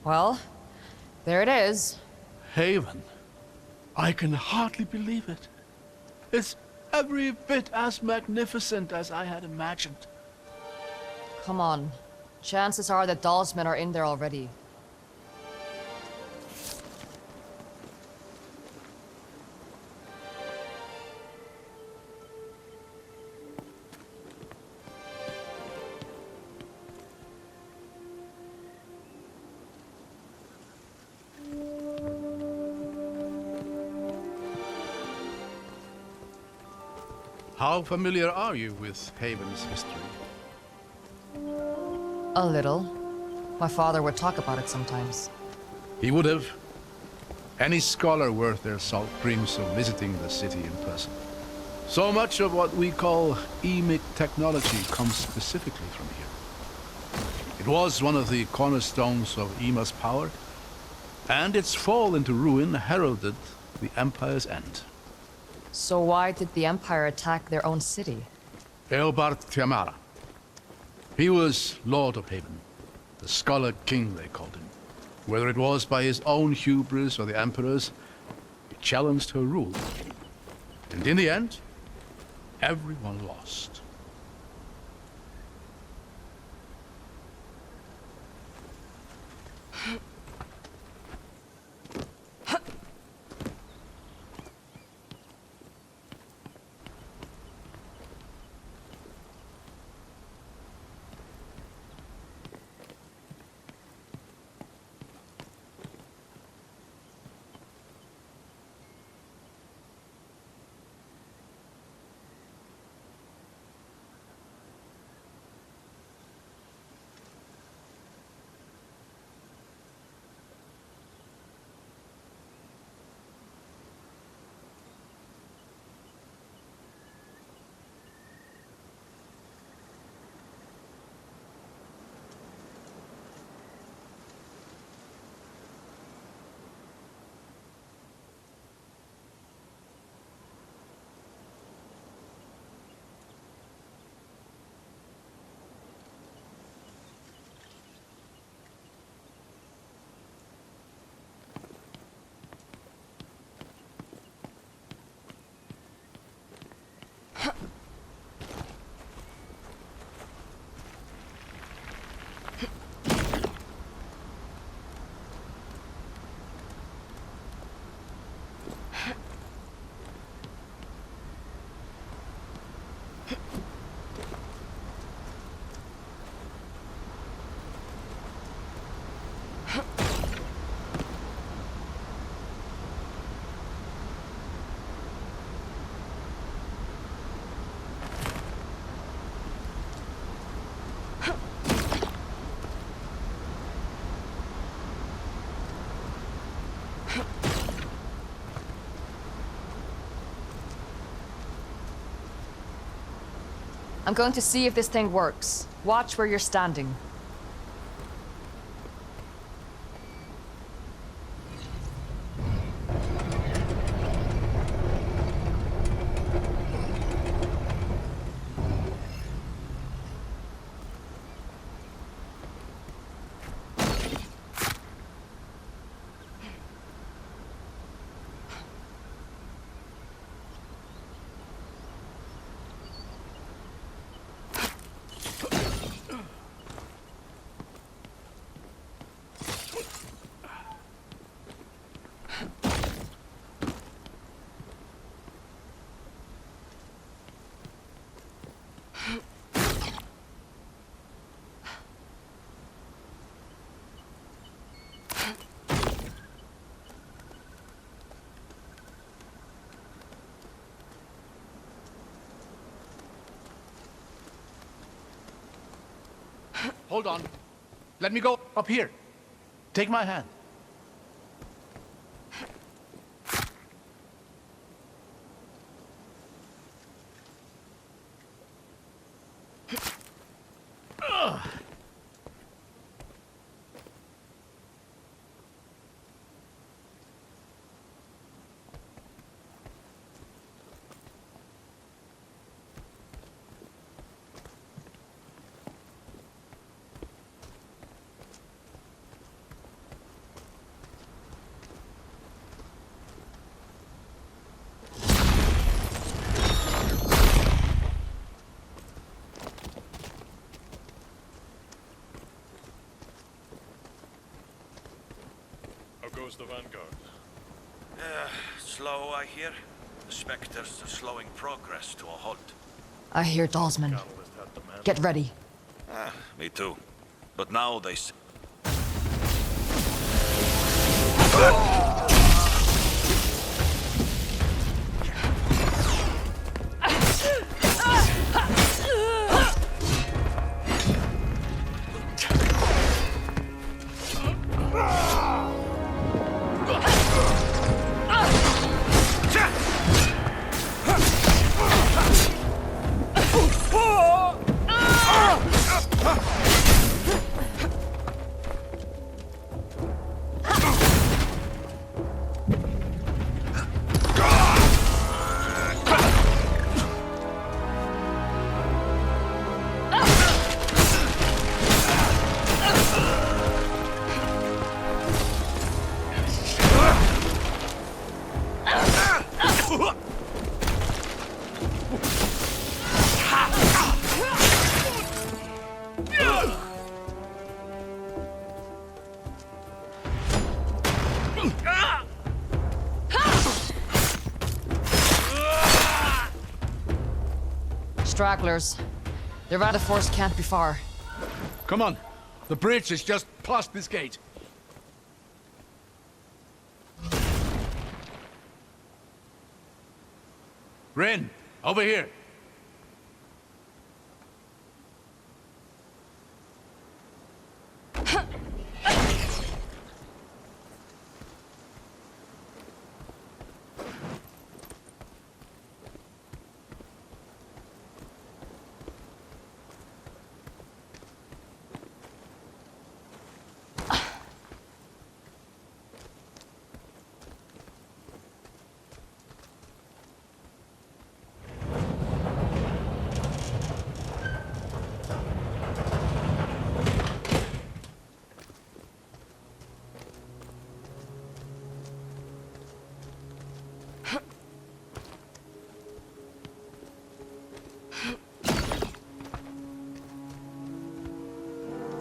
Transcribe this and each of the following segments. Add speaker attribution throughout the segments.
Speaker 1: Well, there it is.
Speaker 2: Haven. I can hardly believe it. It's every bit as magnificent as I had imagined.
Speaker 1: Come on. Chances are that Dalsmen are in there already.
Speaker 2: How familiar are you with Haven's history?
Speaker 1: A little. My father would talk about it sometimes.
Speaker 2: He would have. Any scholar worth their salt dreams of visiting the city in person. So much of what we call emic technology comes specifically from here. It was one of the cornerstones of Yma's power, and its fall into ruin heralded the Empire's end.
Speaker 1: So why did the Empire attack their own city?
Speaker 2: Eobard Tiamara. He was Lord of Haven, the Scholar King they called him. Whether it was by his own hubris or the Emperor's, he challenged her rule. And in the end, everyone lost.
Speaker 1: I'm going to see if this thing works. Watch where you're standing.
Speaker 2: Hold on. Let me go up here. Take my hand.
Speaker 3: was the vanguard?
Speaker 4: Slow, I hear. The specters are slowing progress to a halt.
Speaker 1: I hear Dalsman.
Speaker 3: Catalyst had the man.
Speaker 1: Get ready.
Speaker 4: Me too. But now they...
Speaker 1: Stragglers. The Rada force can't be far.
Speaker 2: Come on. The bridge is just past this gate. Rin, over here.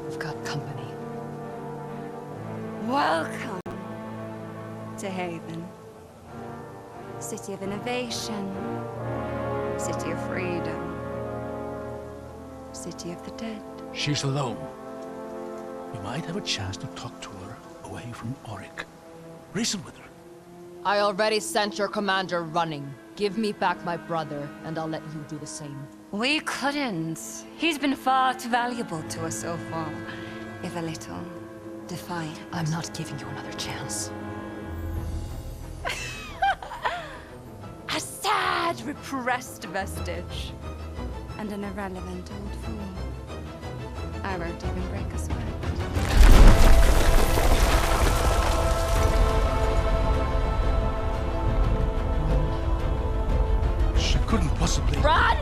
Speaker 1: We've got company.
Speaker 5: Welcome to Haven. City of innovation. City of freedom. City of the dead.
Speaker 2: She's alone. You might have a chance to talk to her away from Auric. Reason with her.
Speaker 1: I already sent your commander running. Give me back my brother, and I'll let you do the same.
Speaker 5: We couldn't. He's been far too valuable to us so far. If a little defiant.
Speaker 1: I'm not giving you another chance.
Speaker 5: A sad, repressed vestige. And an irrelevant old fool. I won't even break a sweat.
Speaker 2: She couldn't possibly...
Speaker 5: Run!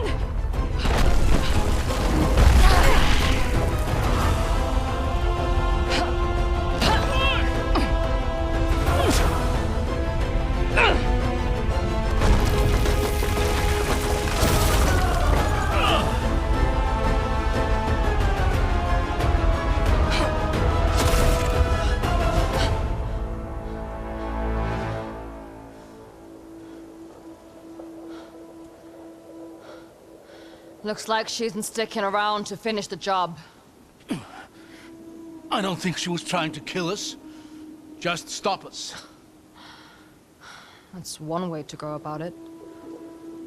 Speaker 1: Looks like she isn't sticking around to finish the job.
Speaker 2: I don't think she was trying to kill us. Just stop us.
Speaker 1: That's one way to go about it.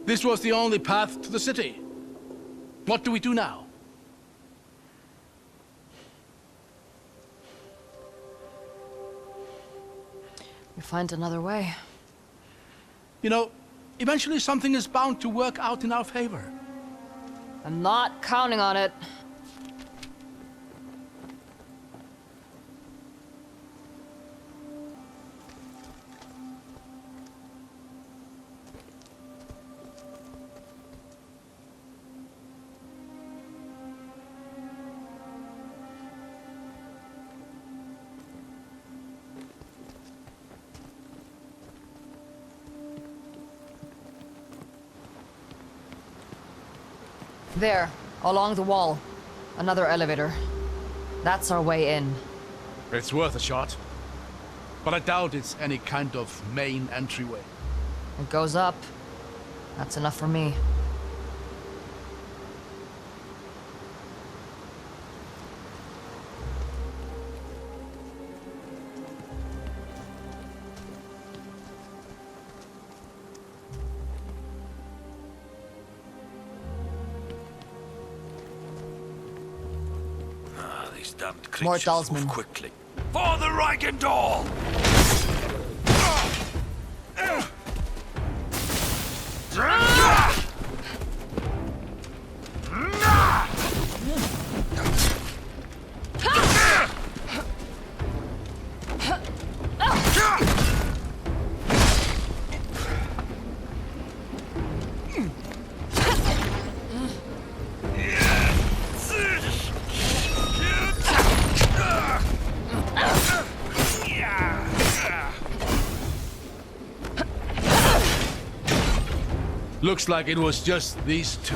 Speaker 2: This was the only path to the city. What do we do now?
Speaker 1: We find another way.
Speaker 2: You know, eventually something is bound to work out in our favor.
Speaker 1: I'm not counting on it. There, along the wall. Another elevator. That's our way in.
Speaker 2: It's worth a shot. but I doubt it's any kind of main entryway.
Speaker 1: It goes up. That's enough for me.
Speaker 4: These damned
Speaker 1: More
Speaker 4: creatures
Speaker 1: talisman.
Speaker 4: move quickly. For the Reichendahl!
Speaker 2: Looks like it was just these two.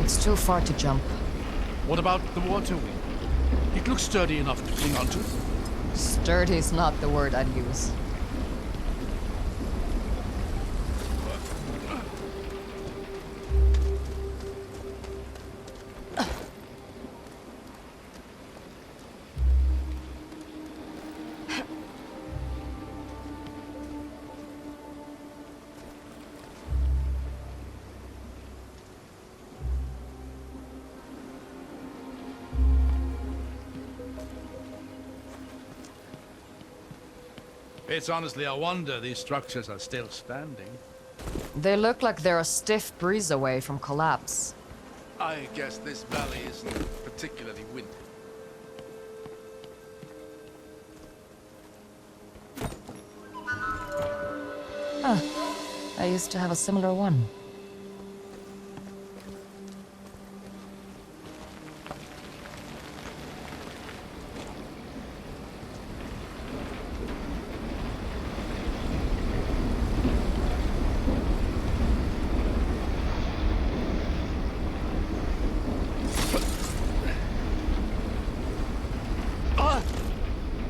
Speaker 1: It's too far to jump.
Speaker 2: What about the water wheel? It looks sturdy enough to cling onto.
Speaker 1: Sturdy's not the word I'd use.
Speaker 2: It's honestly a wonder these structures are still standing.
Speaker 1: They look like they're a stiff breeze away from collapse.
Speaker 2: I guess this valley isn't particularly windy.
Speaker 1: I used to have a similar one.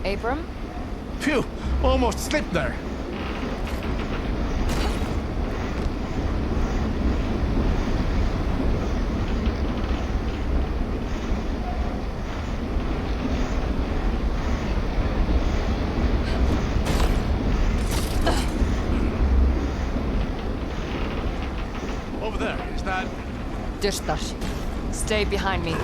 Speaker 1: Abram?
Speaker 2: Phew! Almost slipped there. Over there, is that...
Speaker 1: Dishtash. Stay behind me.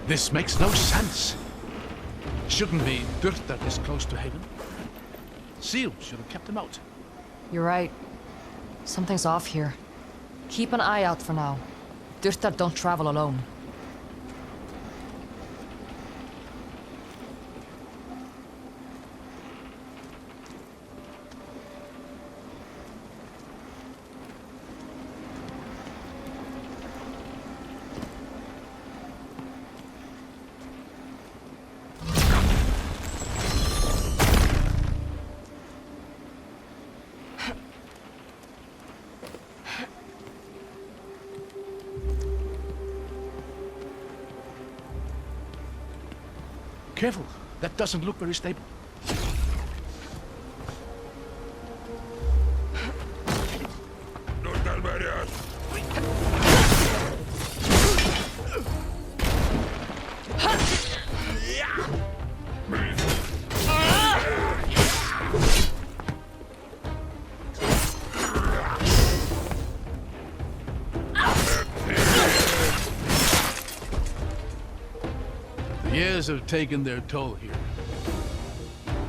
Speaker 2: This makes no sense. Shouldn't be dirt that is close to Haven. Seal should have kept him out.
Speaker 1: You're right. Something's off here. Keep an eye out for now. Dyrtar don't travel alone.
Speaker 2: Careful, that doesn't look very stable. The years have taken their toll here.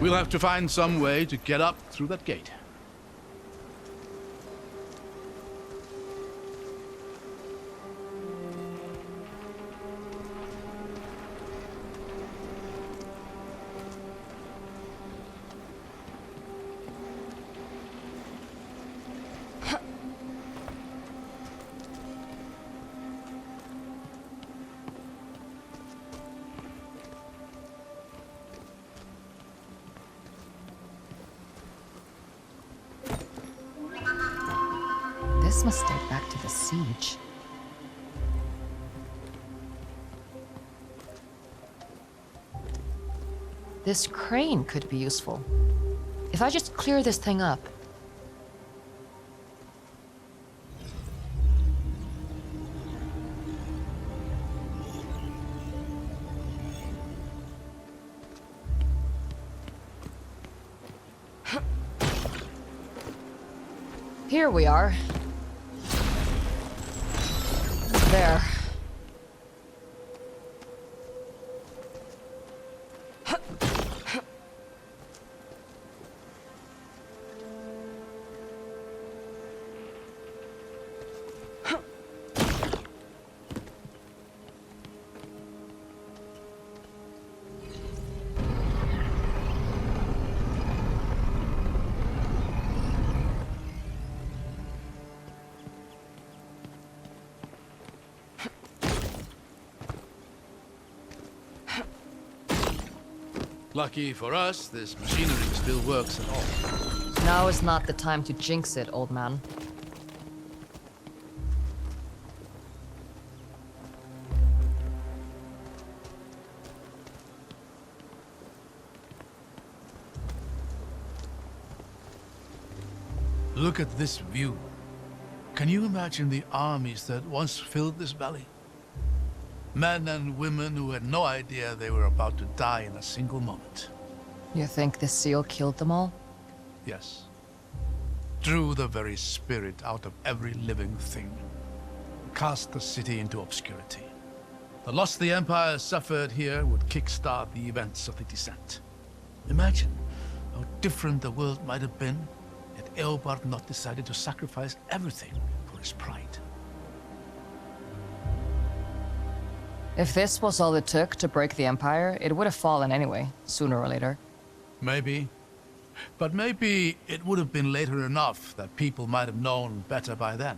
Speaker 2: We'll have to find some way to get up through that gate.
Speaker 1: This must date back to the siege. This crane could be useful. If I just clear this thing up. Here we are. There.
Speaker 2: Lucky for us, this machinery still works at all.
Speaker 1: Now is not the time to jinx it, old man.
Speaker 2: Look at this view. Can you imagine the armies that once filled this valley? Men and women who had no idea they were about to die in a single moment.
Speaker 1: You think the seal killed them all?
Speaker 2: Yes. Drew the very spirit out of every living thing. Cast the city into obscurity. The loss the Empire suffered here would kickstart the events of the descent. Imagine how different the world might have been had Eobard not decided to sacrifice everything for his pride.
Speaker 1: If this was all it took to break the Empire, it would have fallen anyway, sooner or later.
Speaker 2: Maybe. But maybe it would have been later enough that people might have known better by then.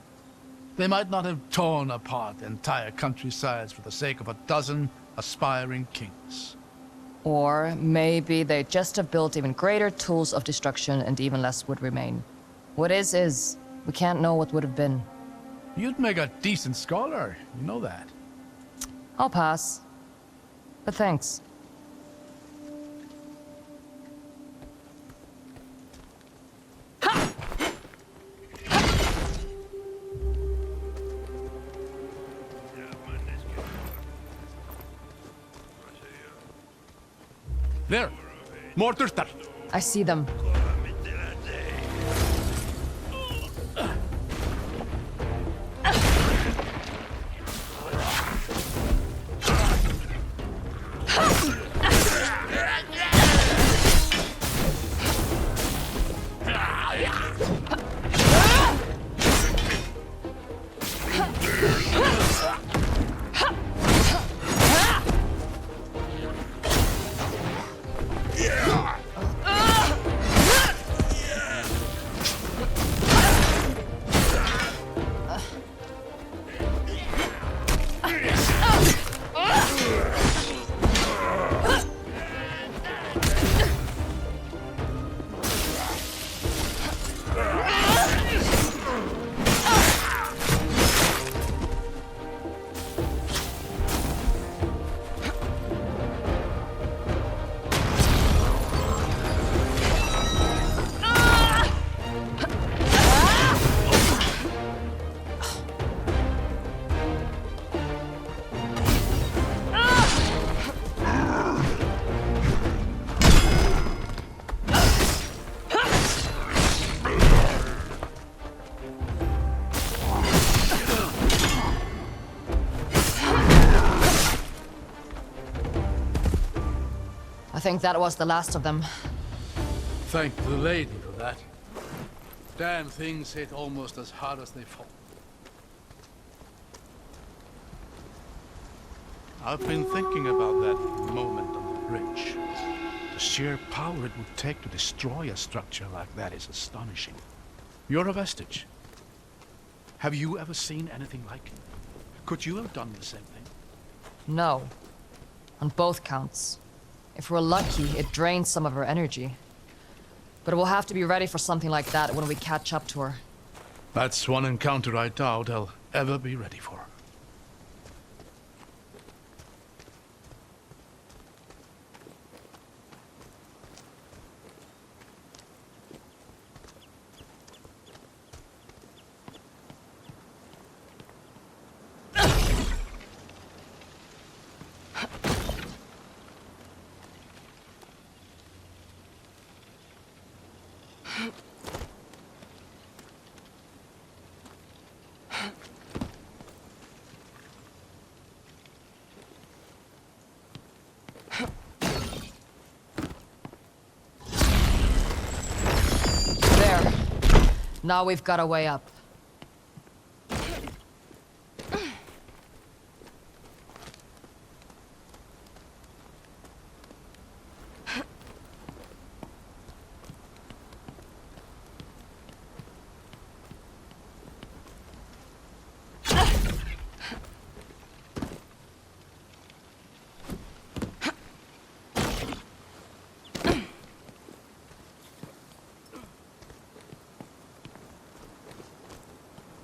Speaker 2: They might not have torn apart entire countrysides for the sake of a dozen aspiring kings.
Speaker 1: Or maybe they just have built even greater tools of destruction and even less would remain. What is. We can't know what would have been.
Speaker 2: You'd make a decent scholar, you know that.
Speaker 1: I'll pass. But thanks.
Speaker 2: There! More Turtar!
Speaker 1: I see them. I think that was the last of them.
Speaker 2: Thank the lady for that. Damn things hit almost as hard as they fall. I've been thinking about that moment on the bridge. The sheer power it would take to destroy a structure like that is astonishing. You're a vestige. Have you ever seen anything like it? Could you have done the same thing?
Speaker 1: No. On both counts. If we're lucky, it drains some of her energy. But we'll have to be ready for something like that when we catch up to her.
Speaker 2: That's one encounter I doubt I'll ever be ready for.
Speaker 1: There. Now we've got a way up.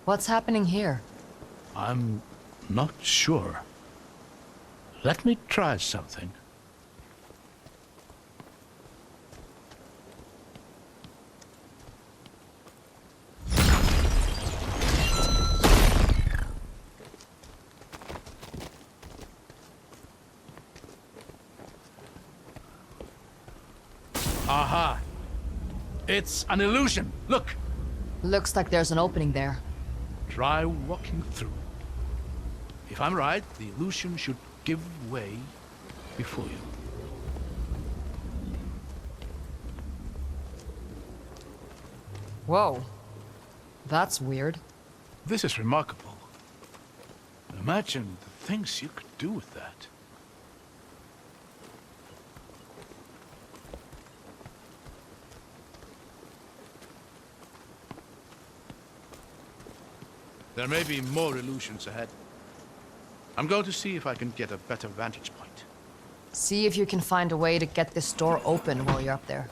Speaker 1: What's happening here?
Speaker 2: I'm not sure. Let me try something. Aha! It's an illusion. Look!
Speaker 1: Looks like there's an opening there.
Speaker 2: Try walking through. If I'm right, the illusion should give way before you.
Speaker 1: Whoa. That's weird.
Speaker 2: This is remarkable. Imagine the things you could do with that. There may be more illusions ahead. I'm going to see if I can get a better vantage point.
Speaker 1: See if you can find a way to get this door open while you're up there.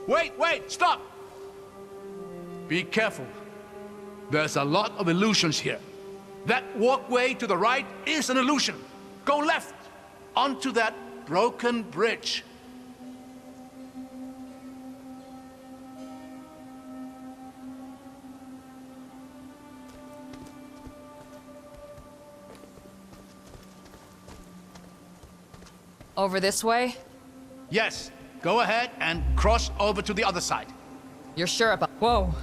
Speaker 2: Wait, stop! Be careful. There's a lot of illusions here. That walkway to the right is an illusion. Go left, onto that broken bridge.
Speaker 1: Over this way?
Speaker 2: Yes, go ahead and cross over to the other side.
Speaker 1: You're sure about... Whoa.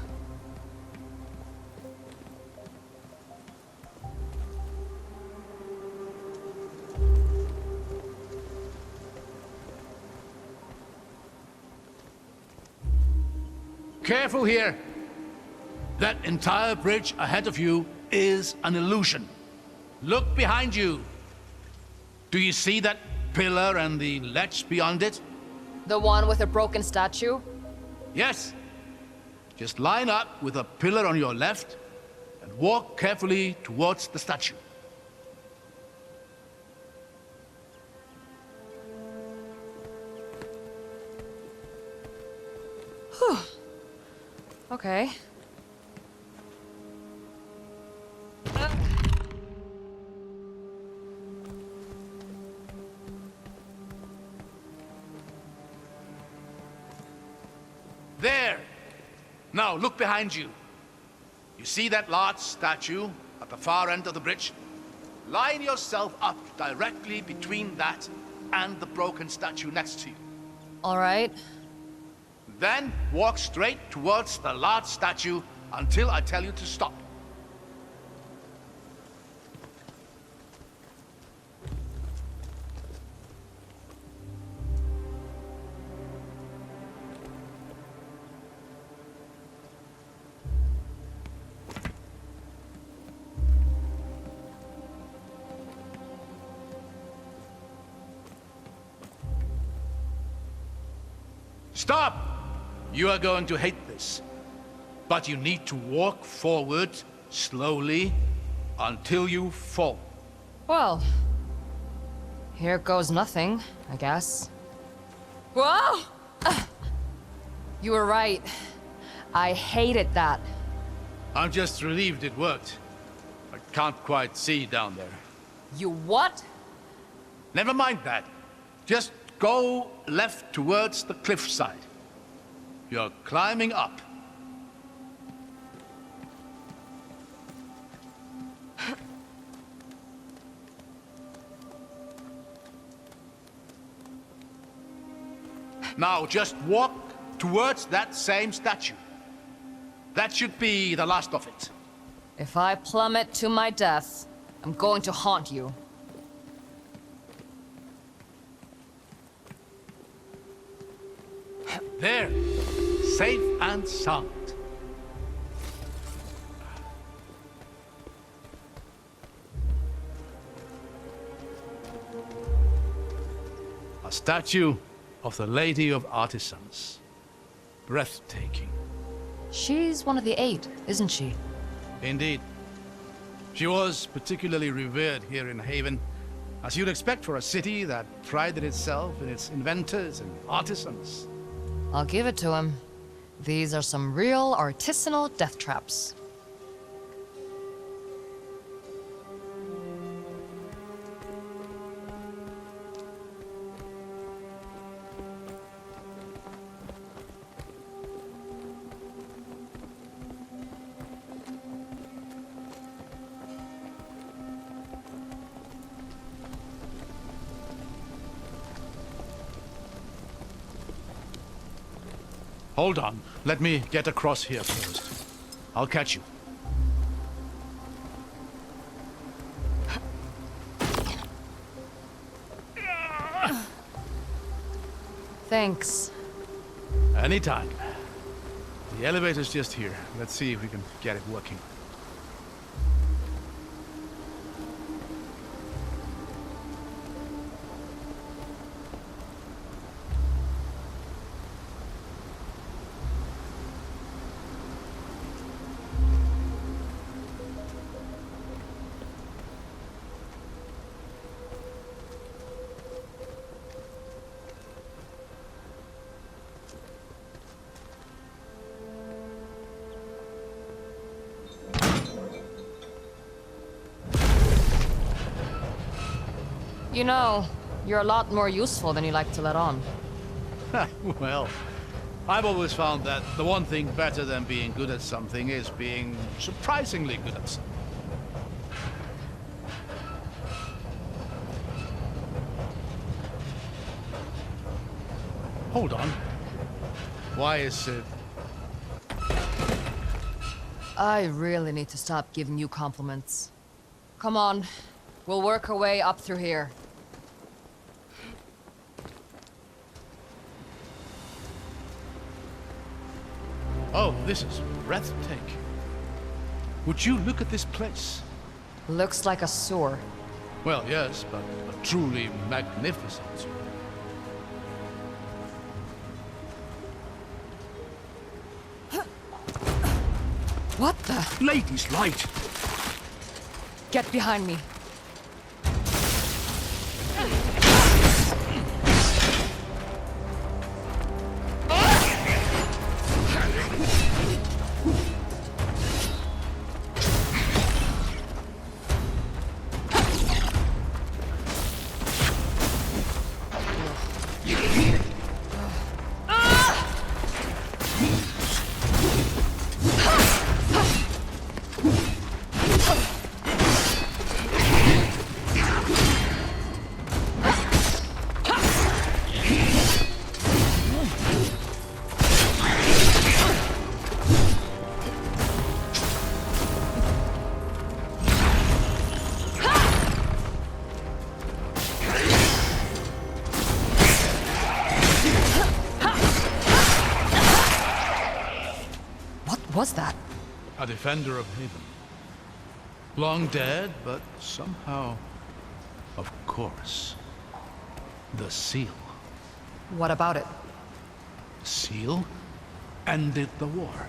Speaker 2: Careful here. That entire bridge ahead of you is an illusion. Look behind you. Do you see that pillar and the ledge beyond it?
Speaker 1: The one with a broken statue?
Speaker 2: Yes. Just line up with a pillar on your left and walk carefully towards the statue.
Speaker 1: Okay.
Speaker 2: There! Now look behind you. You see that large statue at the far end of the bridge? Line yourself up directly between that and the broken statue next to you.
Speaker 1: All right.
Speaker 2: Then walk straight towards the large statue until I tell you to stop. Stop! You are going to hate this. But you need to walk forward, slowly, until you fall.
Speaker 1: Well, here goes nothing, I guess. Whoa! You were right. I hated that.
Speaker 2: I'm just relieved it worked. I can't quite see down there.
Speaker 1: You what?
Speaker 2: Never mind that. Just go left towards the cliffside. You're climbing up. Now just walk towards that same statue. That should be the last of it.
Speaker 1: If I plummet to my death, I'm going to haunt you.
Speaker 2: There. Safe and sound. A statue of the Lady of Artisans. Breathtaking.
Speaker 1: She's one of the 8, isn't she?
Speaker 2: Indeed. She was particularly revered here in Haven, as you'd expect for a city that prided itself in its inventors and artisans.
Speaker 1: I'll give it to him. These are some real artisanal death traps.
Speaker 2: Hold on. Let me get across here first. I'll catch you.
Speaker 1: Thanks.
Speaker 2: Anytime. The elevator's just here. Let's see if we can get it working.
Speaker 1: You know, you're a lot more useful than you like to let on.
Speaker 2: Well, I've always found that the one thing better than being good at something is being surprisingly good at something. Hold on. Why is it...
Speaker 1: I really need to stop giving you compliments. Come on, we'll work our way up through here.
Speaker 2: Oh, this is breathtaking. Would you look at this place?
Speaker 1: Looks like a sewer.
Speaker 2: Well, yes, but truly magnificent.
Speaker 1: What the?
Speaker 2: Lady's light!
Speaker 1: Get behind me. Was that?
Speaker 2: A defender of Haven. Long dead, but somehow, of course, the seal.
Speaker 1: What about it?
Speaker 2: The seal ended the war.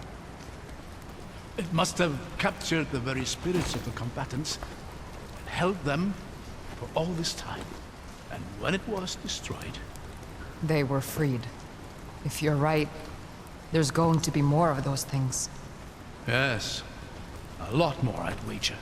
Speaker 2: It must have captured the very spirits of the combatants and held them for all this time. And when it was destroyed,
Speaker 1: They were freed. If you're right, there's going to be more of those things.
Speaker 2: yes, a lot more, I'd wager.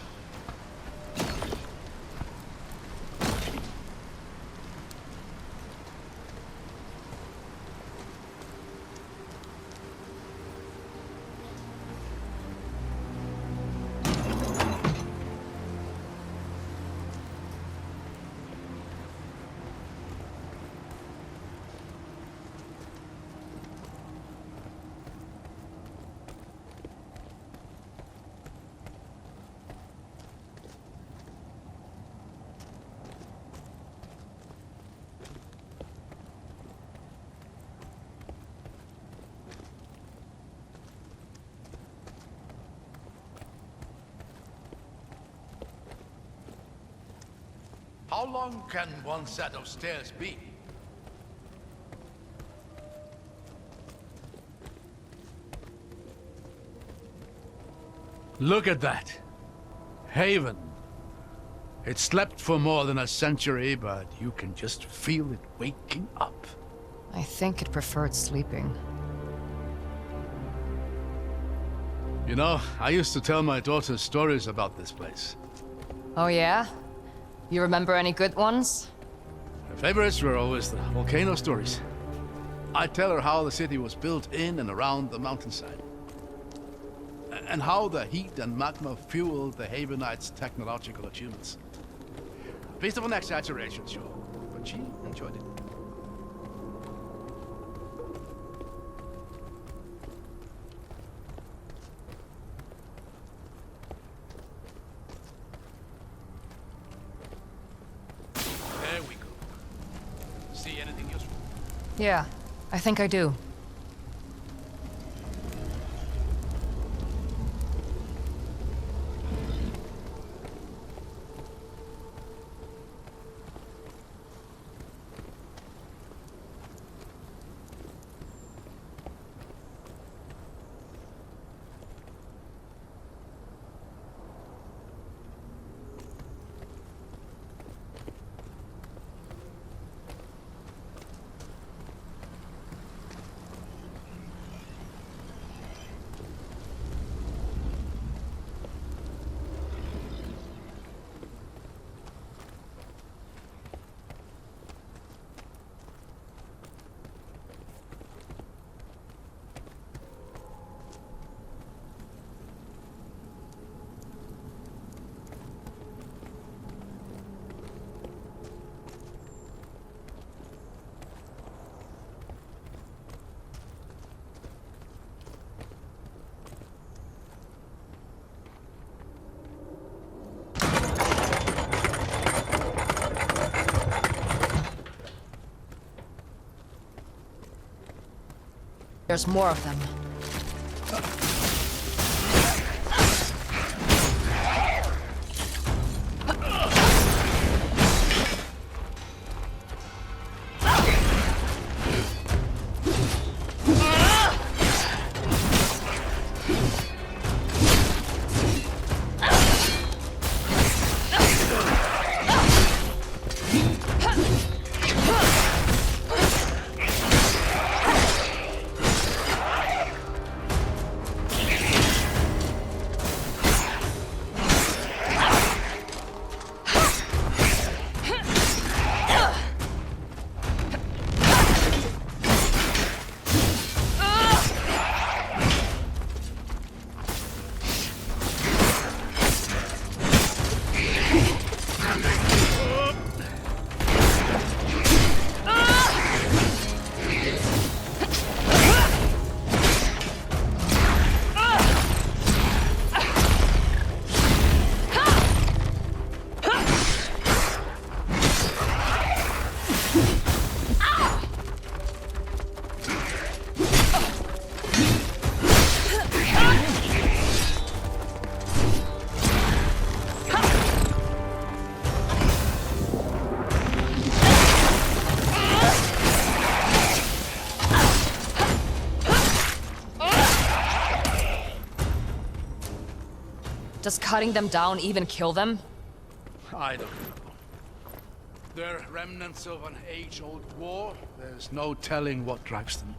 Speaker 2: How long can one set of stairs be? Look at that. Haven. It slept for more than a century, but you can just feel it waking up.
Speaker 1: I think it preferred sleeping.
Speaker 2: You know, I used to tell my daughter stories about this place.
Speaker 1: Oh yeah? You remember any good ones?
Speaker 2: Her favorites were always the volcano stories. I'd tell her how the city was built in and around the mountainside. And how the heat and magma fueled the Havenites' technological achievements. A piece of an exaggeration, sure, but she enjoyed it. There we go. See anything useful?
Speaker 1: Yeah, I think I do. There's more of them. Does cutting them down even kill them?
Speaker 2: I don't know. They're remnants of an age-old war. There's no telling what drives them.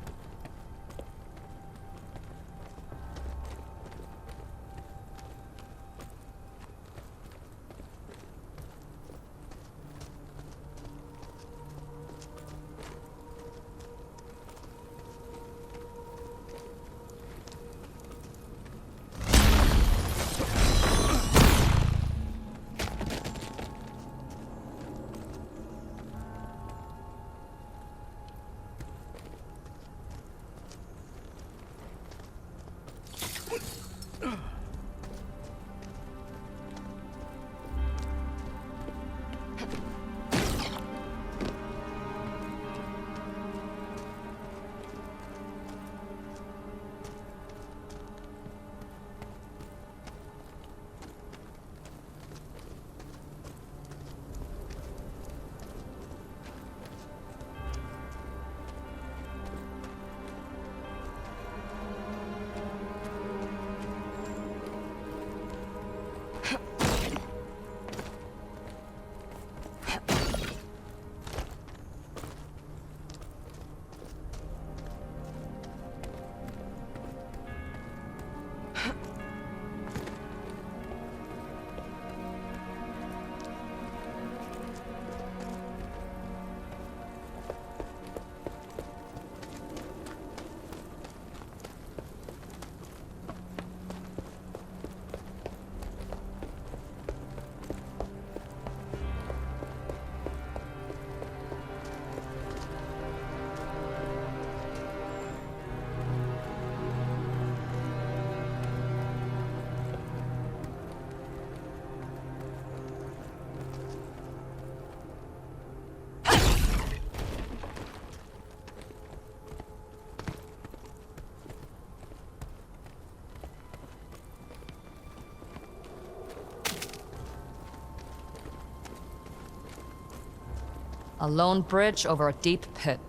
Speaker 1: A lone bridge over a deep pit.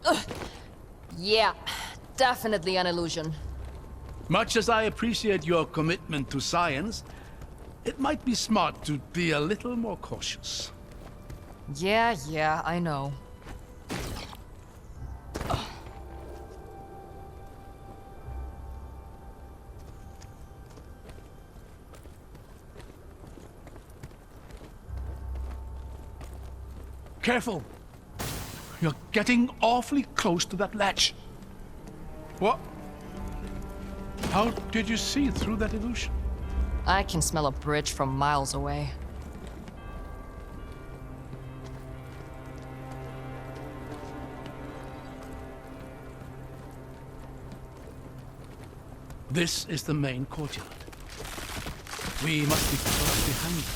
Speaker 1: Ugh. Yeah, definitely an illusion.
Speaker 2: Much as I appreciate your commitment to science, it might be smart to be a little more cautious.
Speaker 1: Yeah, I know.
Speaker 2: Careful! You're getting awfully close to that latch. What? How did you see through that illusion?
Speaker 1: I can smell a bridge from miles away.
Speaker 2: This is the main courtyard. We must be close behind it.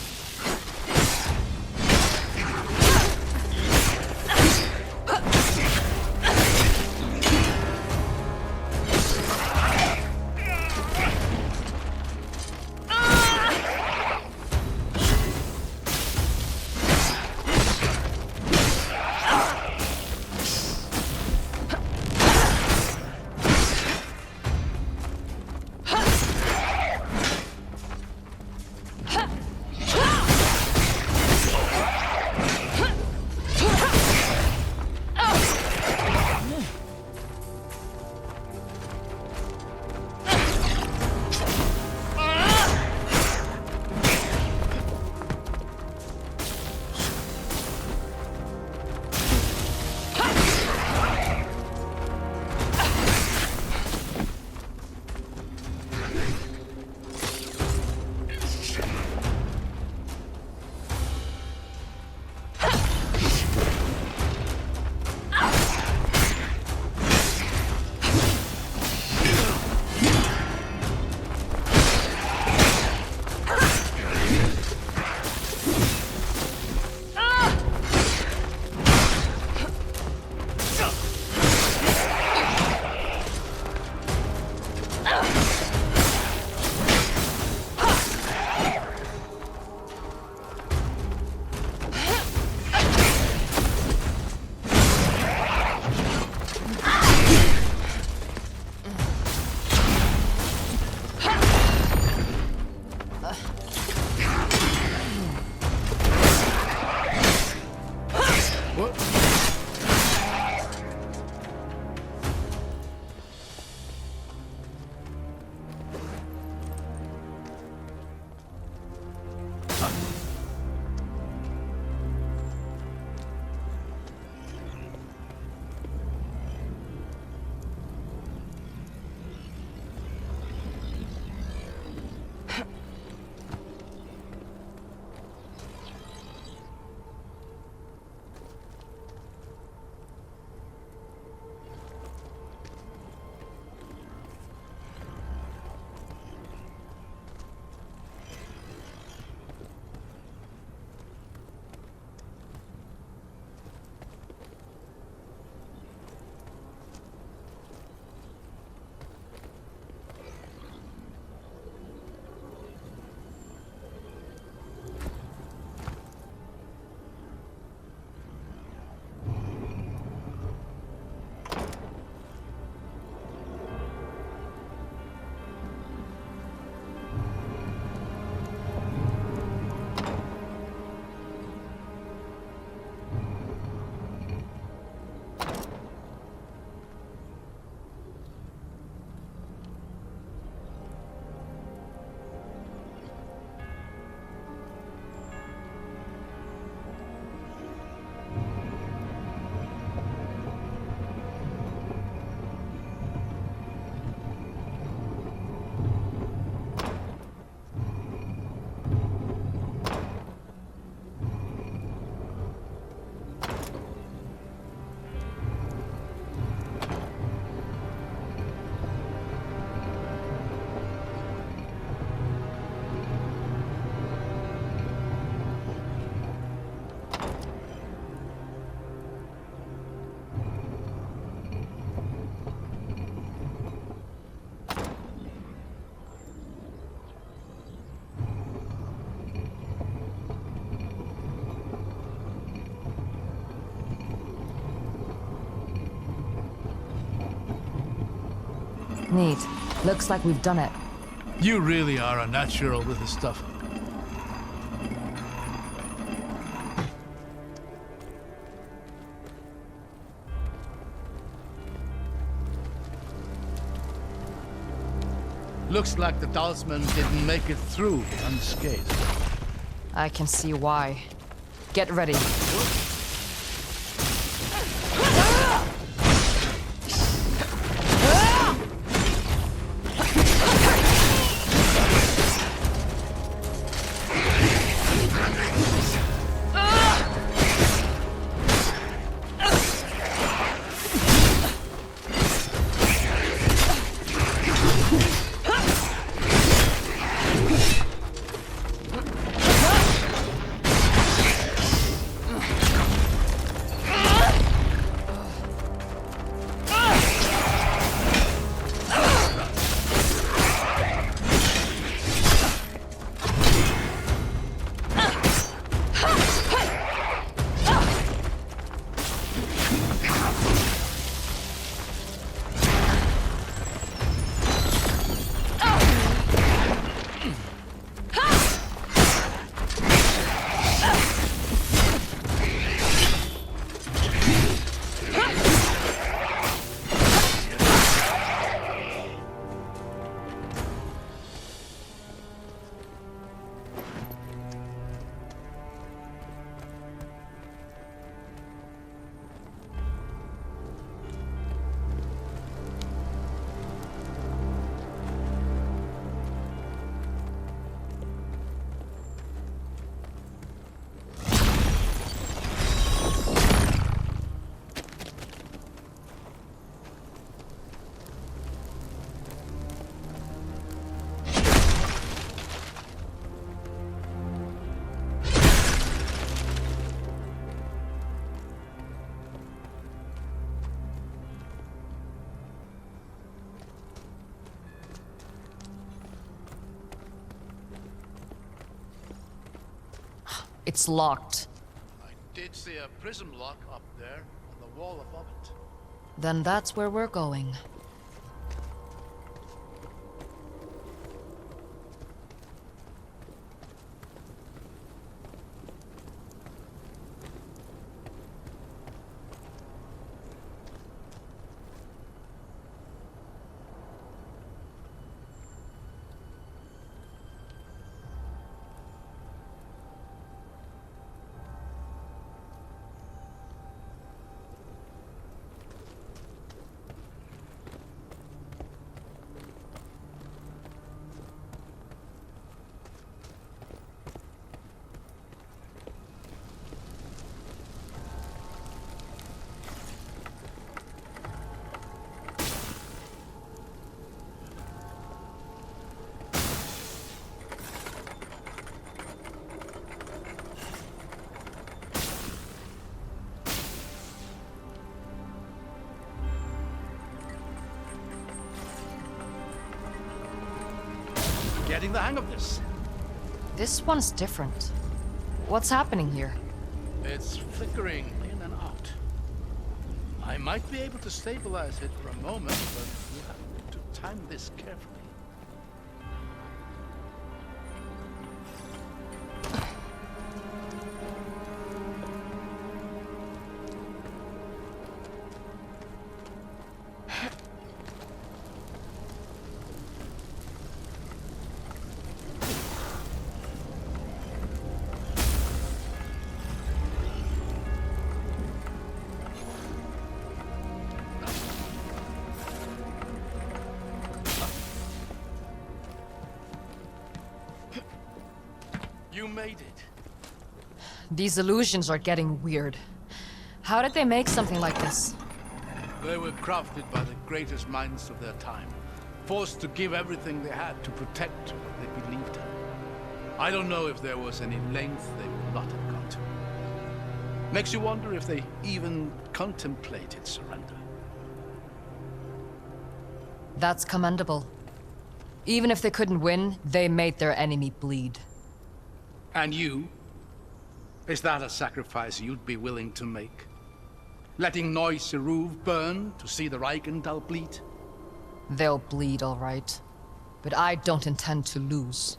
Speaker 1: Neat. Looks like we've done it.
Speaker 2: You really are a natural with the stuff. Looks like the Dalsman didn't make it through unscathed.
Speaker 1: I can see why. Get ready. It's locked.
Speaker 2: I did see a prism lock up there on the wall above it.
Speaker 1: Then that's where we're going.
Speaker 2: Getting the hang of this.
Speaker 1: This one's different. What's happening here?
Speaker 2: It's flickering in and out. I might be able to stabilize it for a moment, but we have to time this carefully. You made it.
Speaker 1: These illusions are getting weird. How did they make something like this?
Speaker 2: They were crafted by the greatest minds of their time, forced to give everything they had to protect what they believed in. I don't know if there was any length they would not have gone to. Makes you wonder if they even contemplated surrender.
Speaker 1: That's commendable. Even if they couldn't win, they made their enemy bleed.
Speaker 2: And you? Is that a sacrifice you'd be willing to make? Letting Noise Seruv burn to see the Reichenthal bleed?
Speaker 1: They'll bleed, all right. But I don't intend to lose.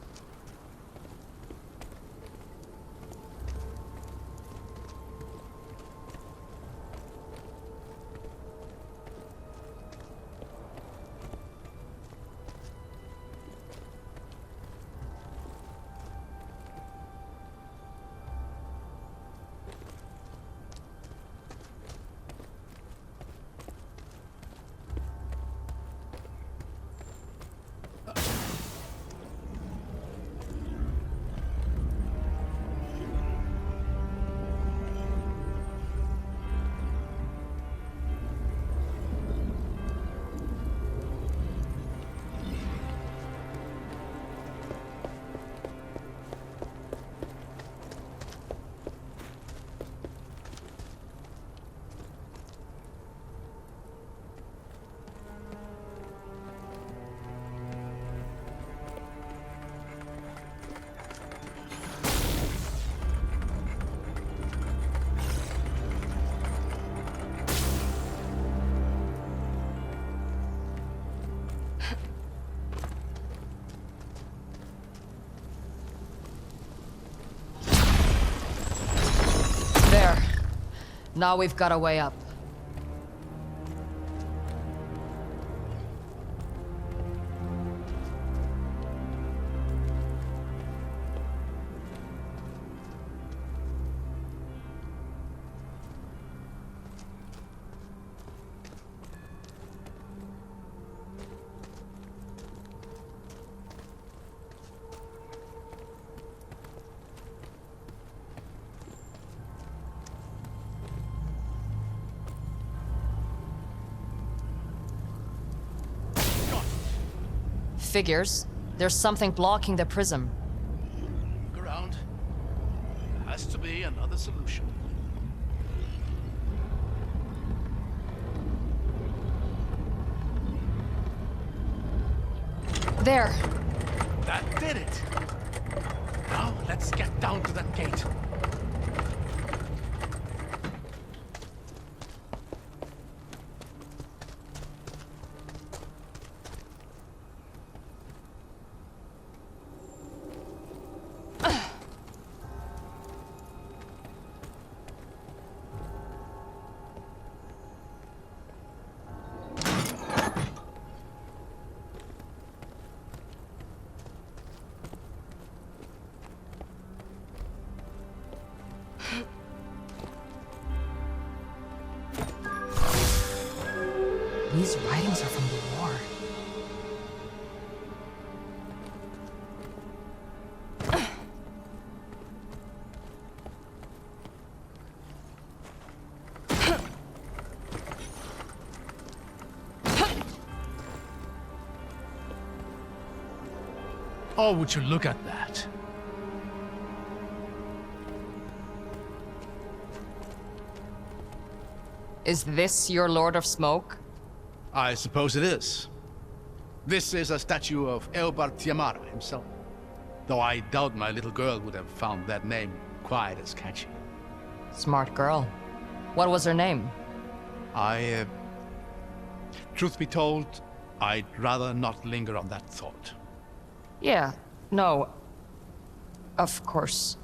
Speaker 1: There. Now we've got a way up. Figures. There's something blocking the prism.
Speaker 2: Look around. There has to be another solution.
Speaker 1: There.
Speaker 2: That did it. Now let's get down to that gate.
Speaker 1: These writings are from the war.
Speaker 2: Oh, would you look at that?
Speaker 1: Is this your Lord of Smoke?
Speaker 2: I suppose it is. This is a statue of Eobard Tiamara himself. Though I doubt my little girl would have found that name quite as catchy.
Speaker 1: Smart girl. What was her name?
Speaker 2: Truth be told, I'd rather not linger on that thought.
Speaker 1: Yeah, no. Of course.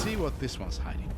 Speaker 2: see what this one's hiding.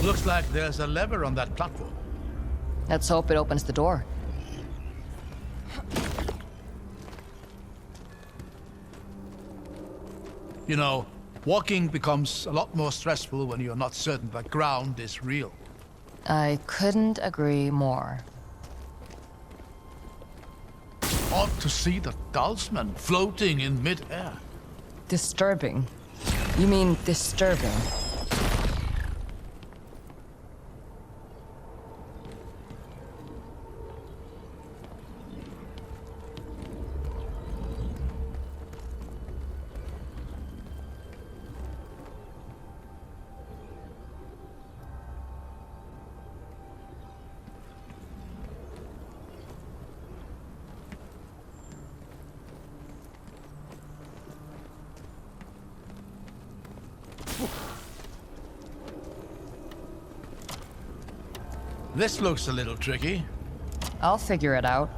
Speaker 2: Looks like there's a lever on that platform.
Speaker 1: Let's hope it opens the door.
Speaker 2: You know, walking becomes a lot more stressful when you're not certain the ground is real.
Speaker 1: I couldn't agree more.
Speaker 2: Odd to see the talisman floating in mid-air.
Speaker 1: Disturbing. You mean disturbing?
Speaker 2: This looks a little tricky.
Speaker 1: I'll figure it out.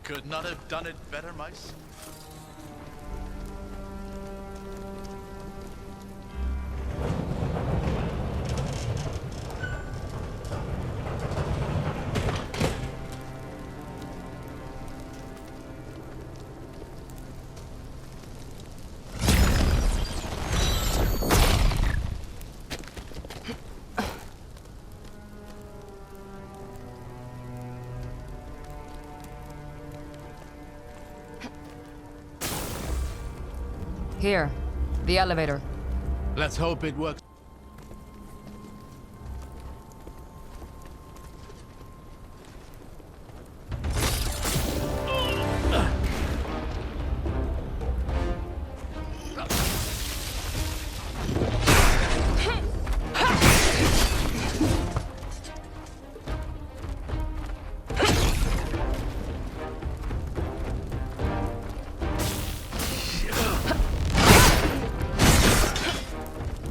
Speaker 2: Could not have done it better, mice.
Speaker 1: Here, the elevator.
Speaker 2: Let's hope it works.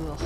Speaker 1: Ugh.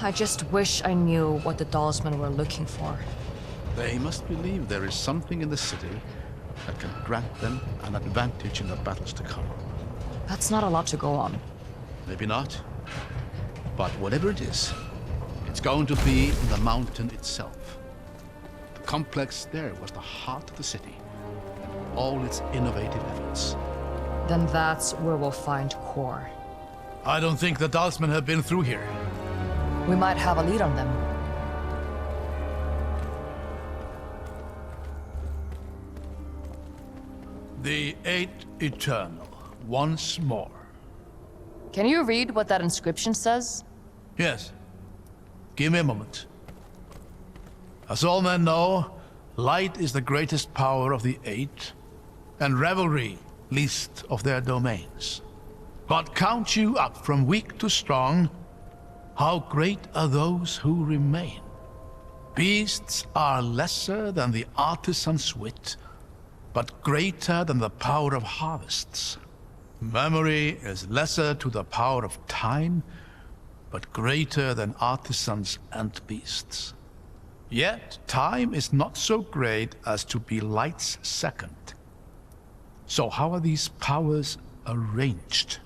Speaker 1: I just wish I knew what the Dalsmen were looking for.
Speaker 2: They must believe there is something in the city that can grant them an advantage in the battles to come.
Speaker 1: That's not a lot to go on.
Speaker 2: Maybe not. But whatever it is, it's going to be in the mountain itself. The complex there was the heart of the city, and all its innovative efforts.
Speaker 1: Then that's where we'll find core.
Speaker 2: I don't think the Dalsmen have been through here.
Speaker 1: We might have a lead on them.
Speaker 2: The Eight Eternal, once more.
Speaker 1: Can you read what that inscription says?
Speaker 2: Yes. Give me a moment. As all men know, light is the greatest power of the Eight, and revelry least of their domains. But count you up from weak to strong, how great are those who remain. Beasts are lesser than the artisan's wit, but greater than the power of harvests. Memory is lesser to the power of time, but greater than artisans and beasts. Yet time is not so great as to be light's second. So how are these powers arranged?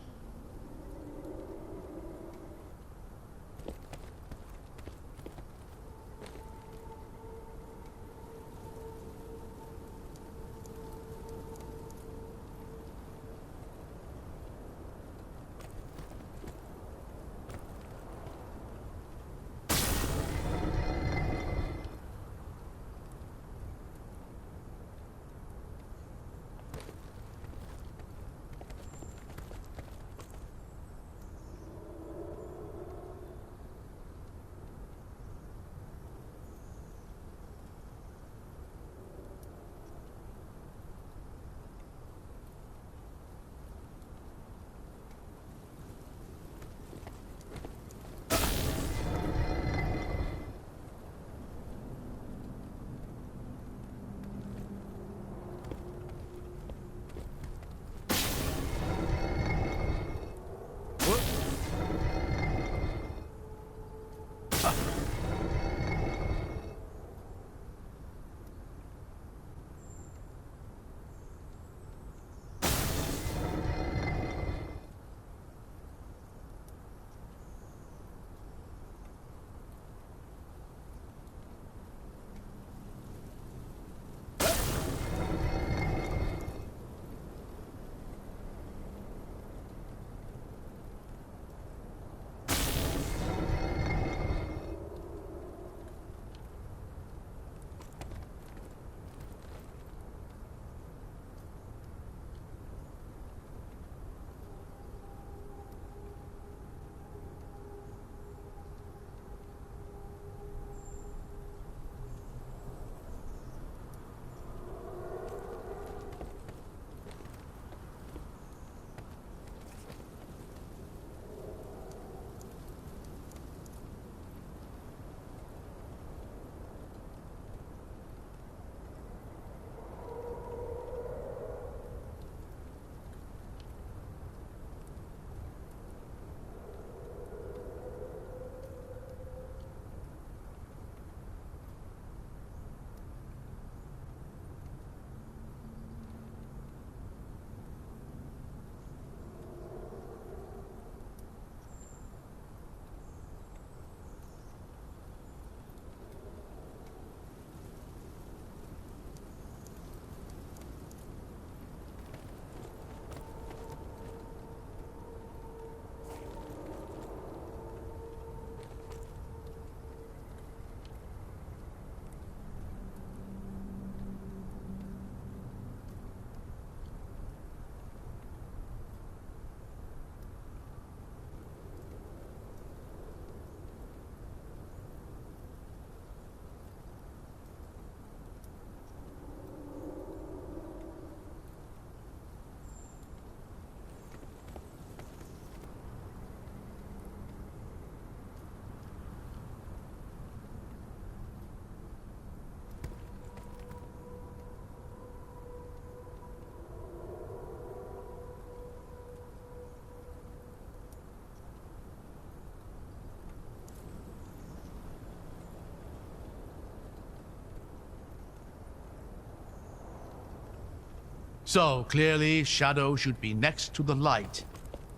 Speaker 2: So, clearly, shadow should be next to the light.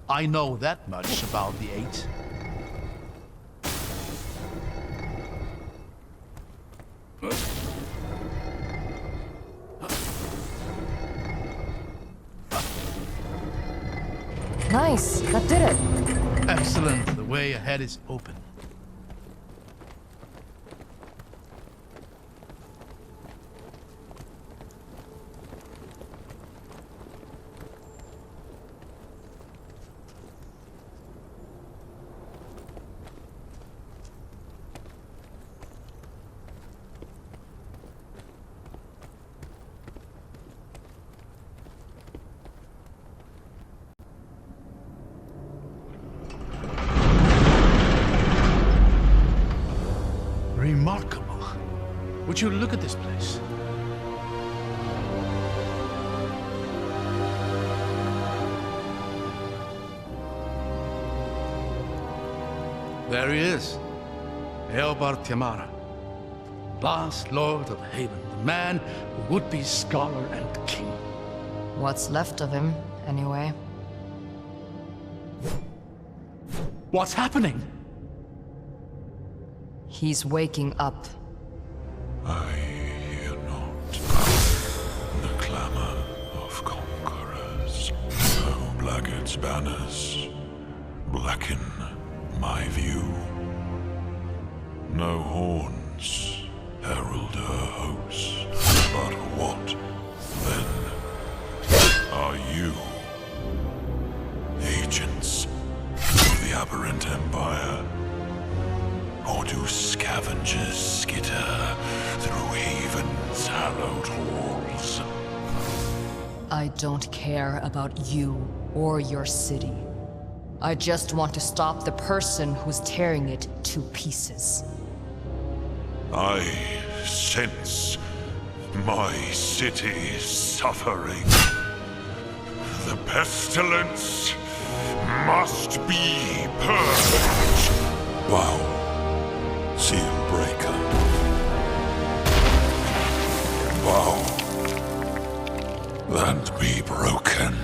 Speaker 2: I know that much about the Eight.
Speaker 1: Nice, that did it.
Speaker 2: Excellent. The way ahead is open. Remarkable. Would you look at this place? There he is. Eobard Tiamara, last Lord of Haven, the man who would be scholar and king.
Speaker 1: What's left of him, anyway?
Speaker 2: What's happening?
Speaker 1: He's waking up.
Speaker 3: I hear not the clamor of conquerors. No blackguard's banners blacken my view. No horns herald her host. But what, then, are you? Agents of the aberrant empire? Or do scavengers skitter through Haven's hallowed halls?
Speaker 1: I don't care about you or your city. I just want to stop the person who's tearing it to pieces.
Speaker 3: I sense my city suffering. The pestilence must be purged. Wow. Seal breaker. Bow. Land be broken.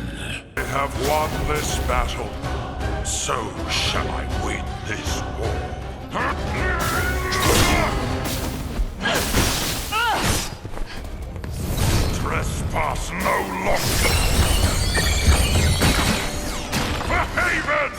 Speaker 3: I have won this battle. So shall I win this war. Trespass no longer. For Haven!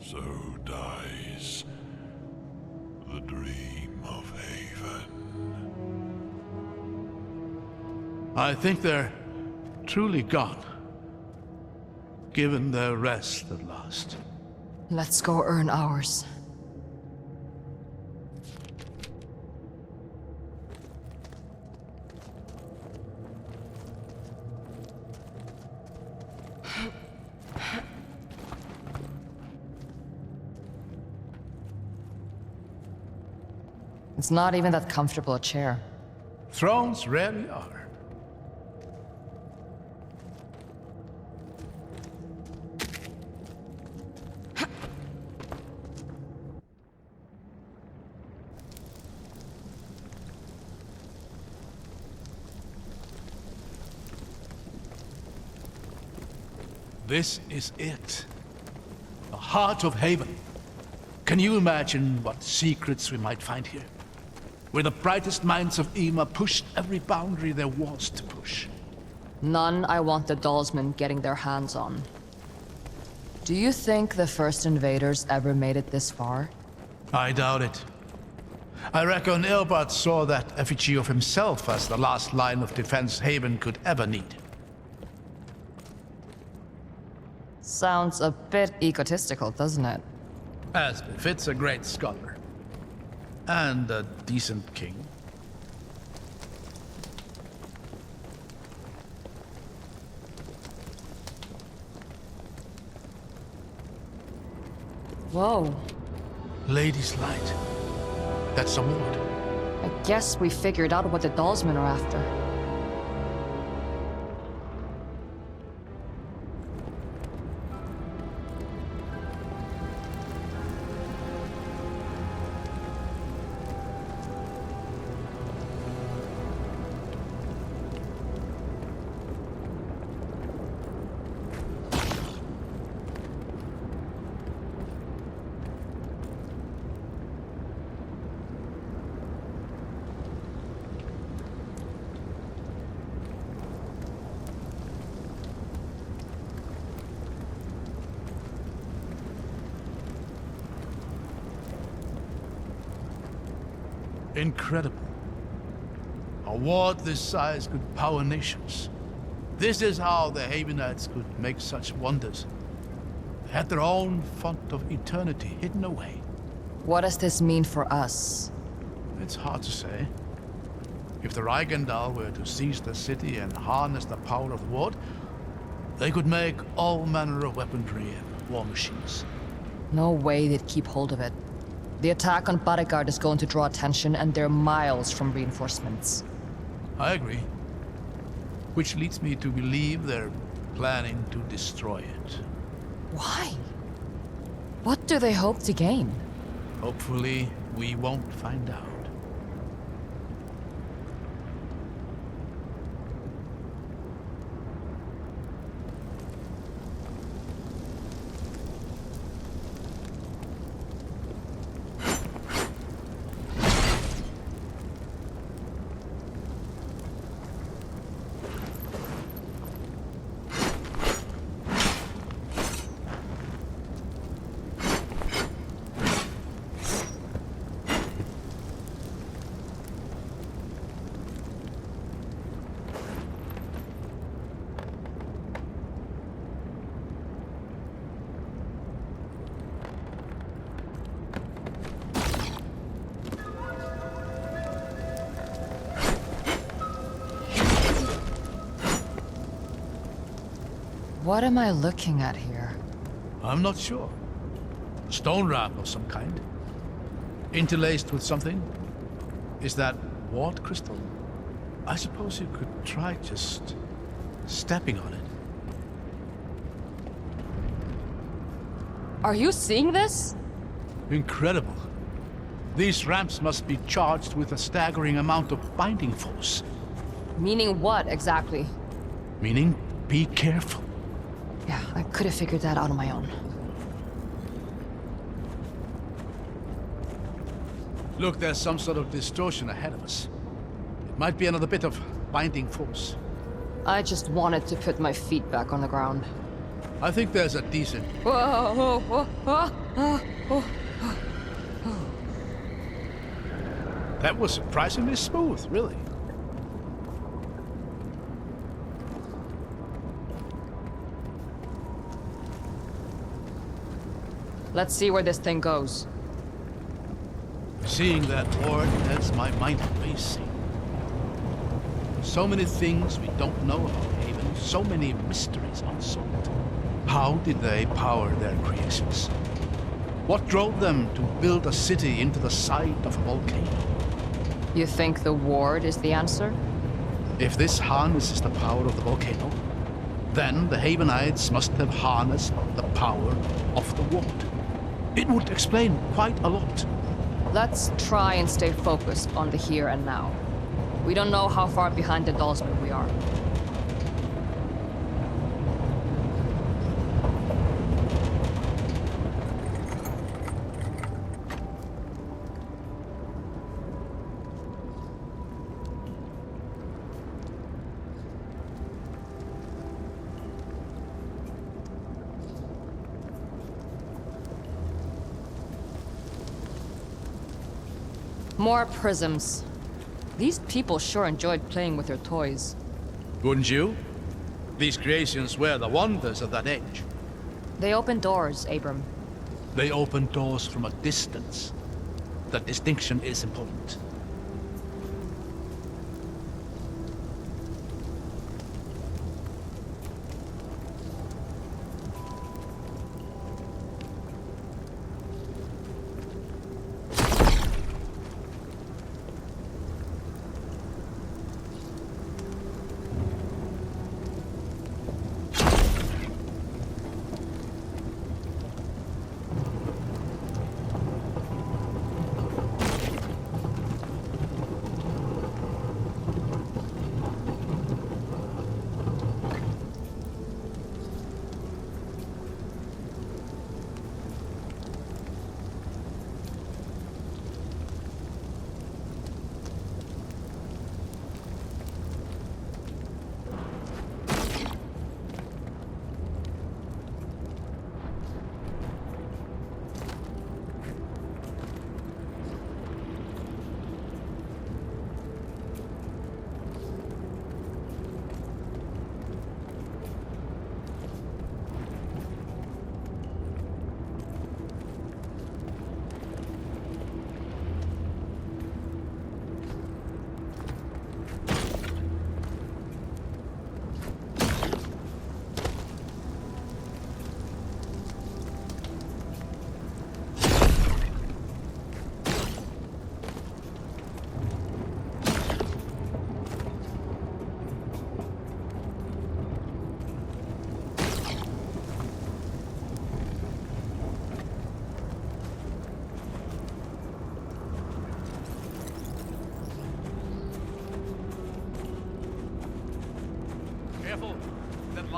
Speaker 3: So dies the dream of Haven.
Speaker 2: I think they're truly gone. Given their rest at last.
Speaker 1: Let's go earn ours. It's not even that comfortable a chair.
Speaker 2: Thrones rarely are. This is it. The heart of Haven. Can you imagine what secrets we might find here? Where the brightest minds of Ema pushed every boundary there was to push.
Speaker 1: None I want the Dalsmen getting their hands on. Do you think the first invaders ever made it this far?
Speaker 2: I doubt it. I reckon Ilbert saw that effigy of himself as the last line of defense Haven could ever need.
Speaker 1: Sounds a bit egotistical, doesn't it?
Speaker 2: As befits a great scholar. And a decent king.
Speaker 1: Whoa.
Speaker 2: Lady's Light. That's some word.
Speaker 1: I guess we figured out what the Dalsmen are after.
Speaker 2: Incredible. A ward this size could power nations. This is how the Havenites could make such wonders. They had their own font of eternity hidden away.
Speaker 1: What does this mean for us?
Speaker 2: It's hard to say. If the Reichendal were to seize the city and harness the power of the ward, they could make all manner of weaponry and war machines.
Speaker 1: No way they'd keep hold of it. The attack on Bodyguard is going to draw attention, and they're miles from reinforcements.
Speaker 2: I agree. Which leads me to believe they're planning to destroy it.
Speaker 1: Why? What do they hope to gain?
Speaker 2: Hopefully, we won't find out.
Speaker 1: What am I looking at here?
Speaker 2: I'm not sure. Stone wrap of some kind. Interlaced with something. Is that ward crystal? I suppose you could try just stepping on it.
Speaker 1: Are you seeing this?
Speaker 2: Incredible. These ramps must be charged with a staggering amount of binding force.
Speaker 1: Meaning what, exactly?
Speaker 2: Meaning, be careful.
Speaker 1: Yeah, I could have figured that out on my own.
Speaker 2: Look, there's some sort of distortion ahead of us. It might be another bit of binding force.
Speaker 1: I just wanted to put my feet back on the ground.
Speaker 2: I think there's a decent...
Speaker 1: Whoa, whoa, whoa, whoa, whoa, whoa.
Speaker 2: That was surprisingly smooth, really.
Speaker 1: Let's see where this thing goes.
Speaker 2: Seeing that ward has my mind racing. So many things we don't know about Haven, so many mysteries unsolved. How did they power their creations? What drove them to build a city into the side of a volcano?
Speaker 1: You think the ward is the answer?
Speaker 2: If this harnesses the power of the volcano, then the Havenites must have harnessed the power of the ward. It would explain quite a lot.
Speaker 1: Let's try and stay focused on the here and now. We don't know how far behind the Dallsman we are. More prisms. These people sure enjoyed playing with their toys.
Speaker 2: Wouldn't you? These creations were the wonders of that age.
Speaker 1: They open doors, Abram.
Speaker 2: They open doors from a distance. That distinction is important.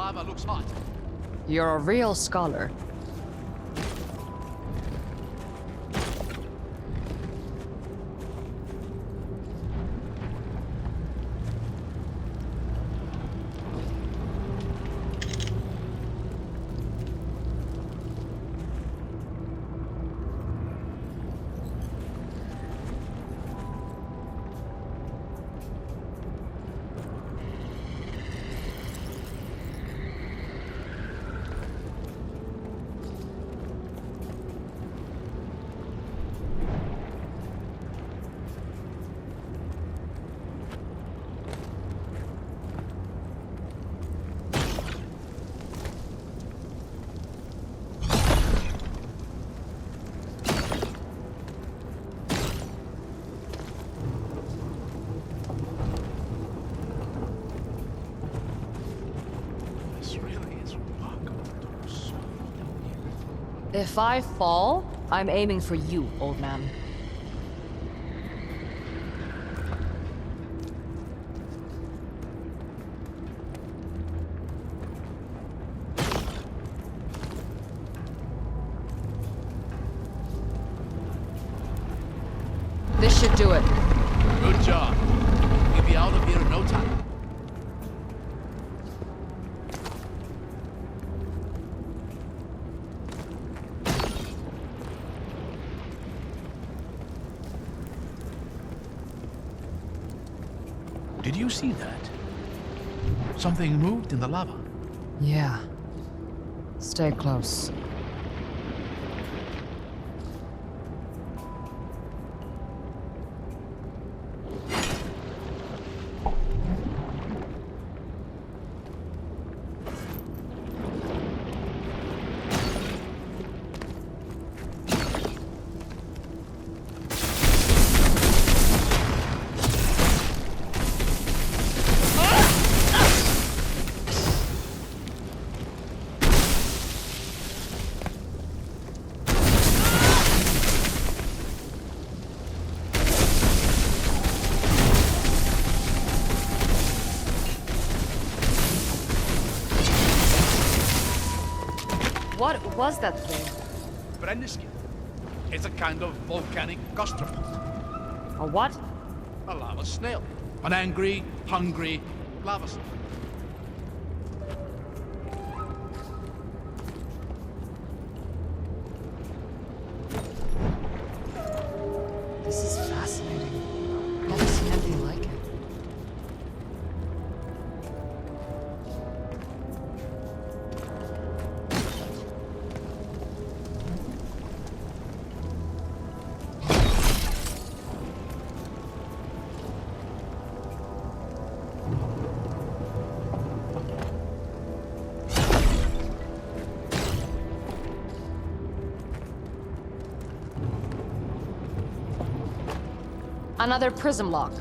Speaker 2: lava looks hot.
Speaker 1: You're a real scholar.
Speaker 2: This really is remarkable to so down here.
Speaker 1: If I fall, I'm aiming for you, old man. This should do it.
Speaker 2: Good job. You'll be out of here in no time. Did you see that? Something moved in the lava.
Speaker 1: Yeah. Stay close. What was that thing?
Speaker 2: Brenniskin. It's a kind of volcanic gastropod.
Speaker 1: A what?
Speaker 2: A lava snail. An angry, hungry lava snail.
Speaker 1: This is fascinating. Never seen anything like it. Another prism lock.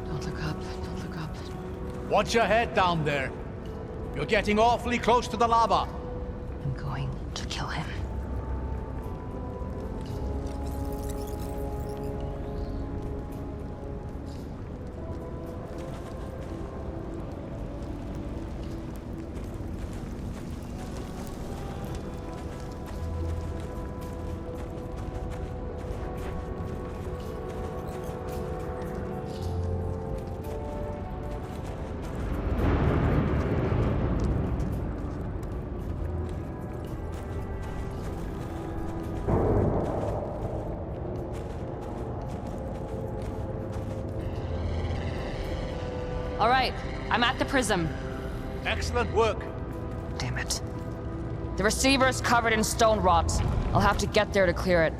Speaker 1: Don't look up, don't look up.
Speaker 2: Watch your head down there. You're getting awfully close to the lava.
Speaker 1: I'm going to kill him. All right, I'm at the prism.
Speaker 2: Excellent work.
Speaker 1: Damn it. The receiver is covered in stone rot. I'll have to get there to clear it.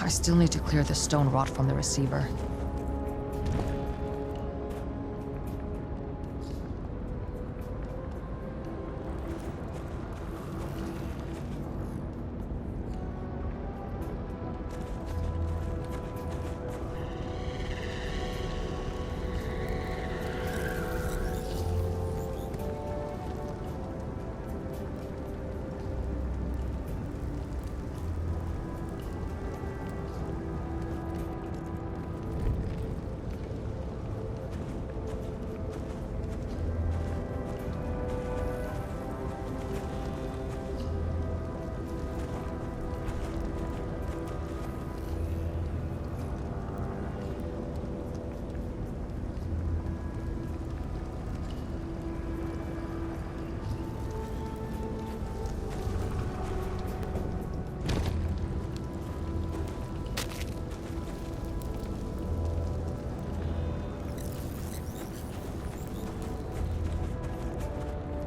Speaker 1: I still need to clear the stone rot from the receiver.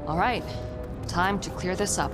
Speaker 1: All right, time to clear this up.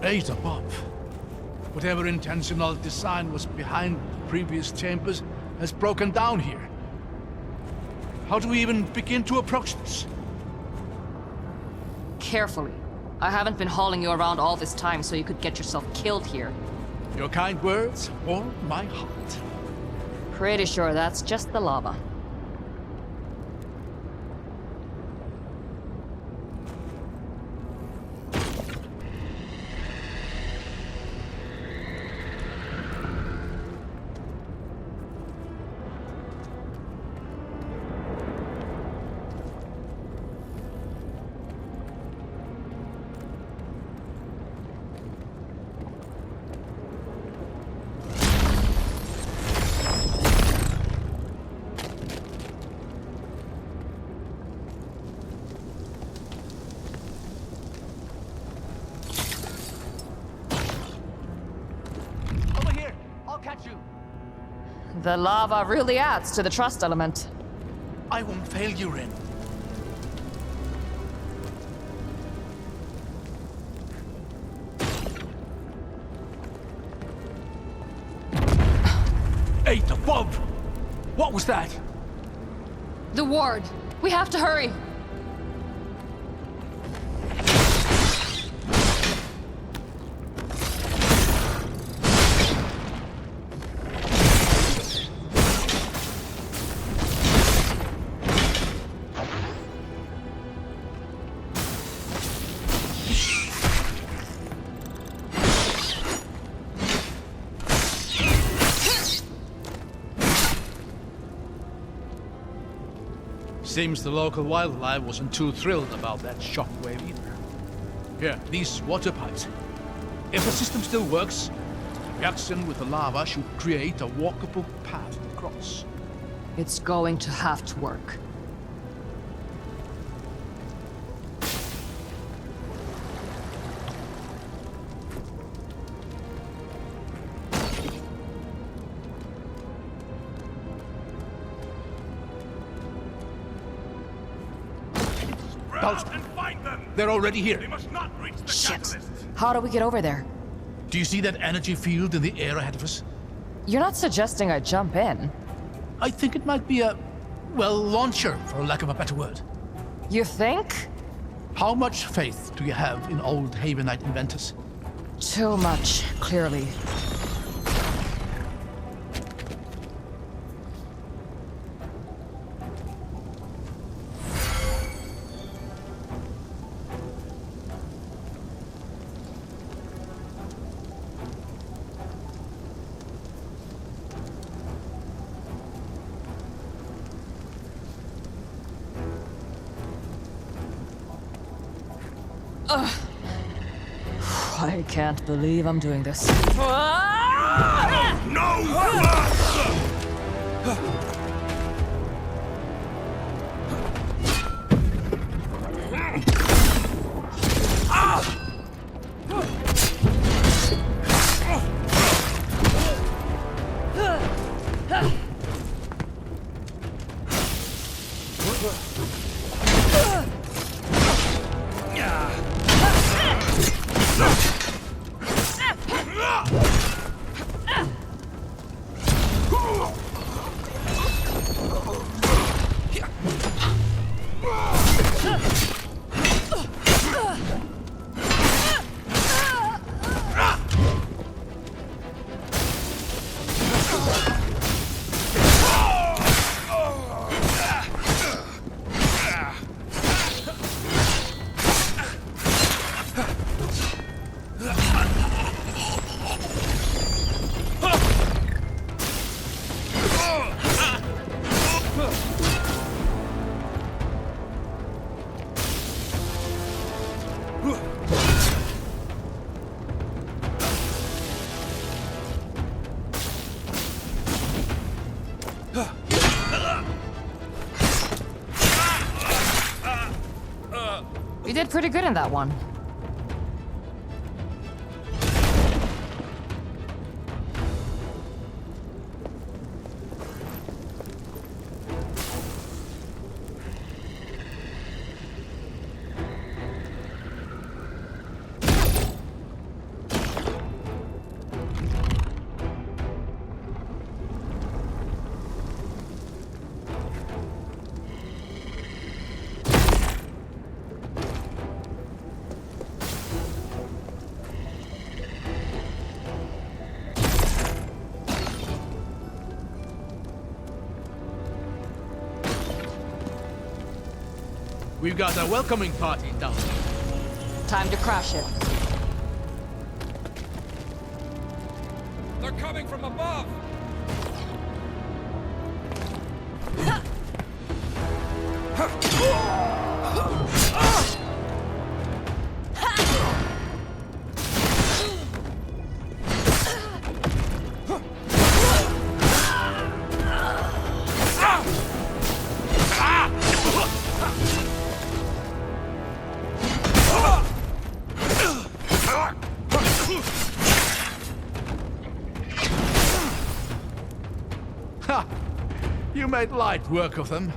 Speaker 2: Eight above. Whatever intentional design was behind the previous chambers has broken down here. How do we even begin to approach this?
Speaker 1: Carefully. I haven't been hauling you around all this time so you could get yourself killed here.
Speaker 2: Your kind words warm my heart.
Speaker 1: Pretty sure that's just the lava. The lava really adds to the trust element.
Speaker 2: I won't fail you, Rin. Eight above! What was that?
Speaker 1: The ward. We have to hurry.
Speaker 2: Seems the local wildlife wasn't too thrilled about that shockwave either. Here, these water pipes. If the system still works, the reaction with the lava should create a walkable path across.
Speaker 1: It's going to have to work.
Speaker 3: And find them!
Speaker 2: They're already here.
Speaker 3: They must not reach the
Speaker 1: Shit.
Speaker 3: catalyst.
Speaker 1: How do we get over there?
Speaker 2: Do you see that energy field in the air ahead of us?
Speaker 1: You're not suggesting I jump in?
Speaker 2: I think it might be a, well, launcher, for lack of a better word.
Speaker 1: You think?
Speaker 2: How much faith do you have in old Havenite inventors?
Speaker 1: Too much, clearly. I can't believe I'm doing this.
Speaker 3: No!
Speaker 1: You did pretty good in that one.
Speaker 2: We've got a welcoming party down there.
Speaker 1: Time to crash it.
Speaker 6: They're coming from above!
Speaker 2: Ha! You made light work of them.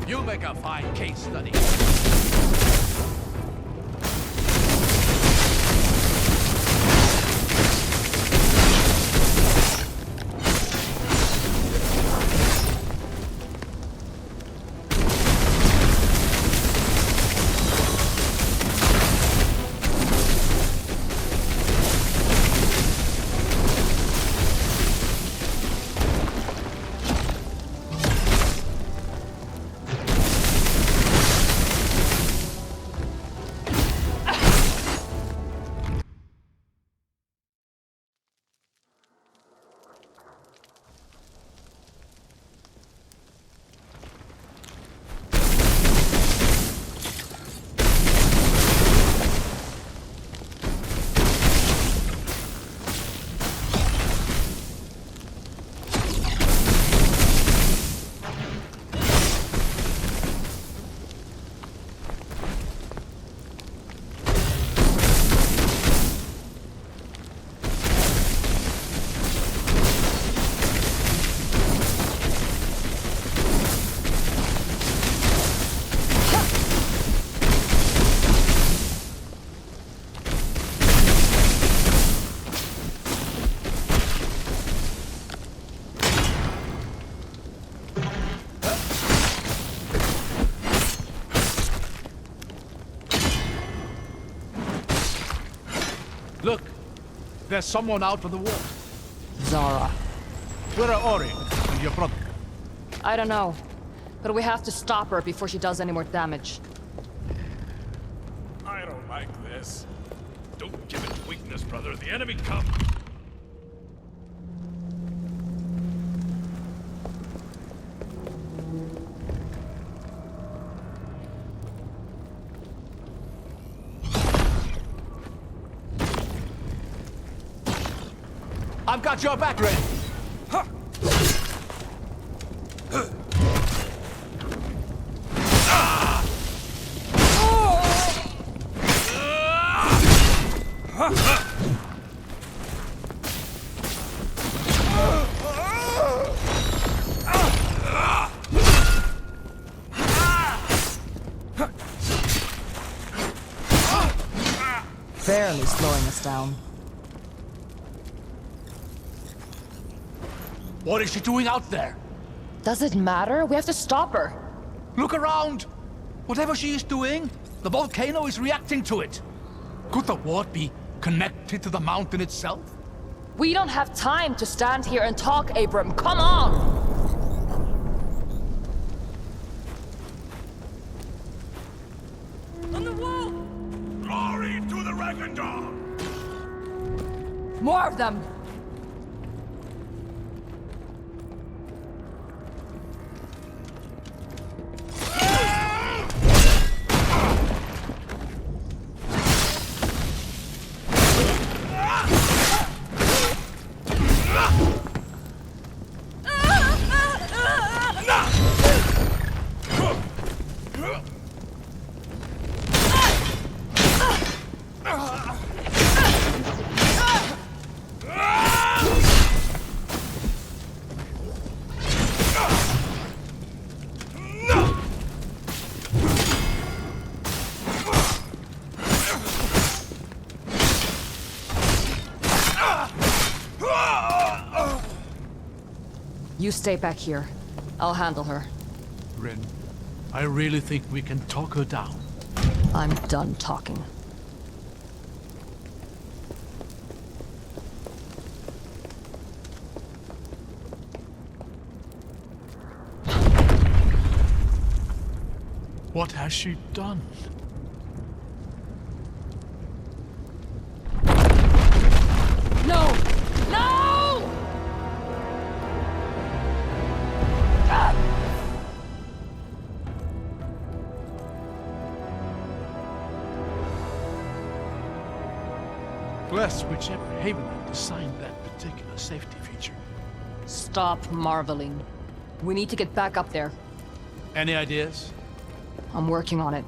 Speaker 2: You make a fine case study. There's someone out of the wall.
Speaker 1: Zara.
Speaker 2: Where are Ori and your brother?
Speaker 1: I don't know. But we have to stop her before she does any more damage.
Speaker 3: I don't like this. Don't give it weakness, brother. The enemy comes.
Speaker 2: I've got your back, Ren.
Speaker 1: Barely slowing us down.
Speaker 2: What is she doing out there?
Speaker 1: Does it matter? We have to stop her.
Speaker 2: Look around! Whatever she is doing, the volcano is reacting to it. Could the ward be connected to the mountain itself?
Speaker 1: We don't have time to stand here and talk, Abram. Come on!
Speaker 6: On the wall!
Speaker 3: Glory to the Rakandar!
Speaker 1: More of them! You stay back here. I'll handle her.
Speaker 2: Ren, I really think we can talk her down.
Speaker 1: I'm done talking.
Speaker 2: What has she done?
Speaker 1: No! No! Ah!
Speaker 2: Bless whichever Havenite designed that particular safety feature.
Speaker 1: Stop marveling. We need to get back up there.
Speaker 2: Any ideas?
Speaker 1: I'm working on it.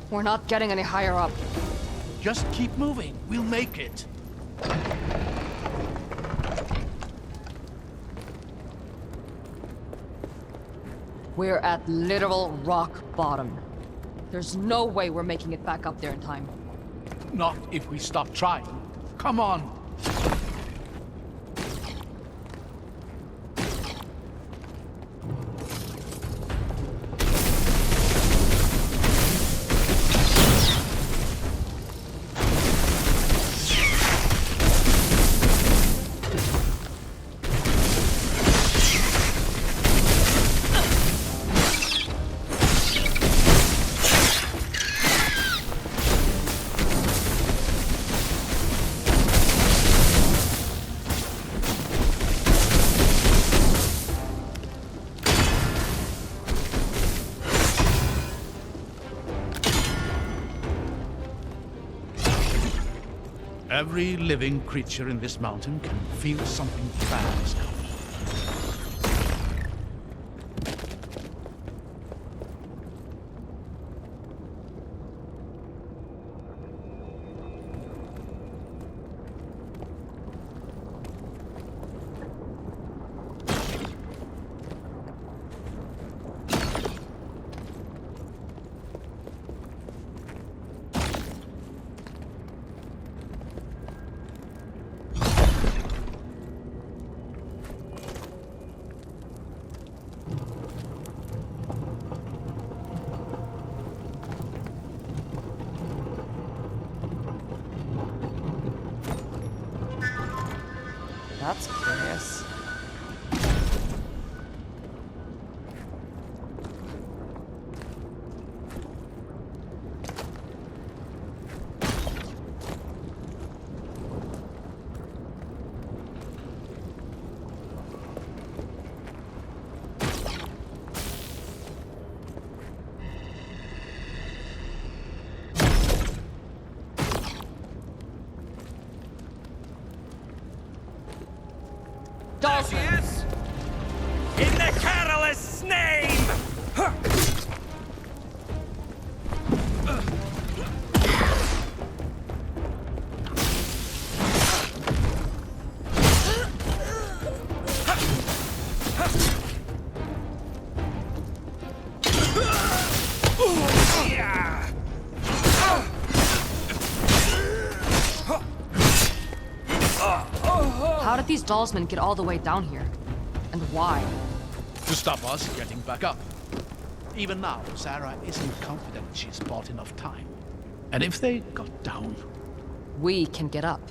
Speaker 1: We're not getting any higher up.
Speaker 2: Just keep moving. We'll make it.
Speaker 1: We're at literal rock bottom. There's no way we're making it back up there in time.
Speaker 2: Not if we stop trying. Come on. Every living creature in this mountain can feel something bad is coming.
Speaker 1: That's curious.
Speaker 6: There she is! In the Catalyst's name!
Speaker 1: How did these Dalsmen get all the way down here? And why?
Speaker 2: To stop us getting back up. Even now, Sarah isn't confident she's bought enough time. And if they got down,
Speaker 1: We can get up.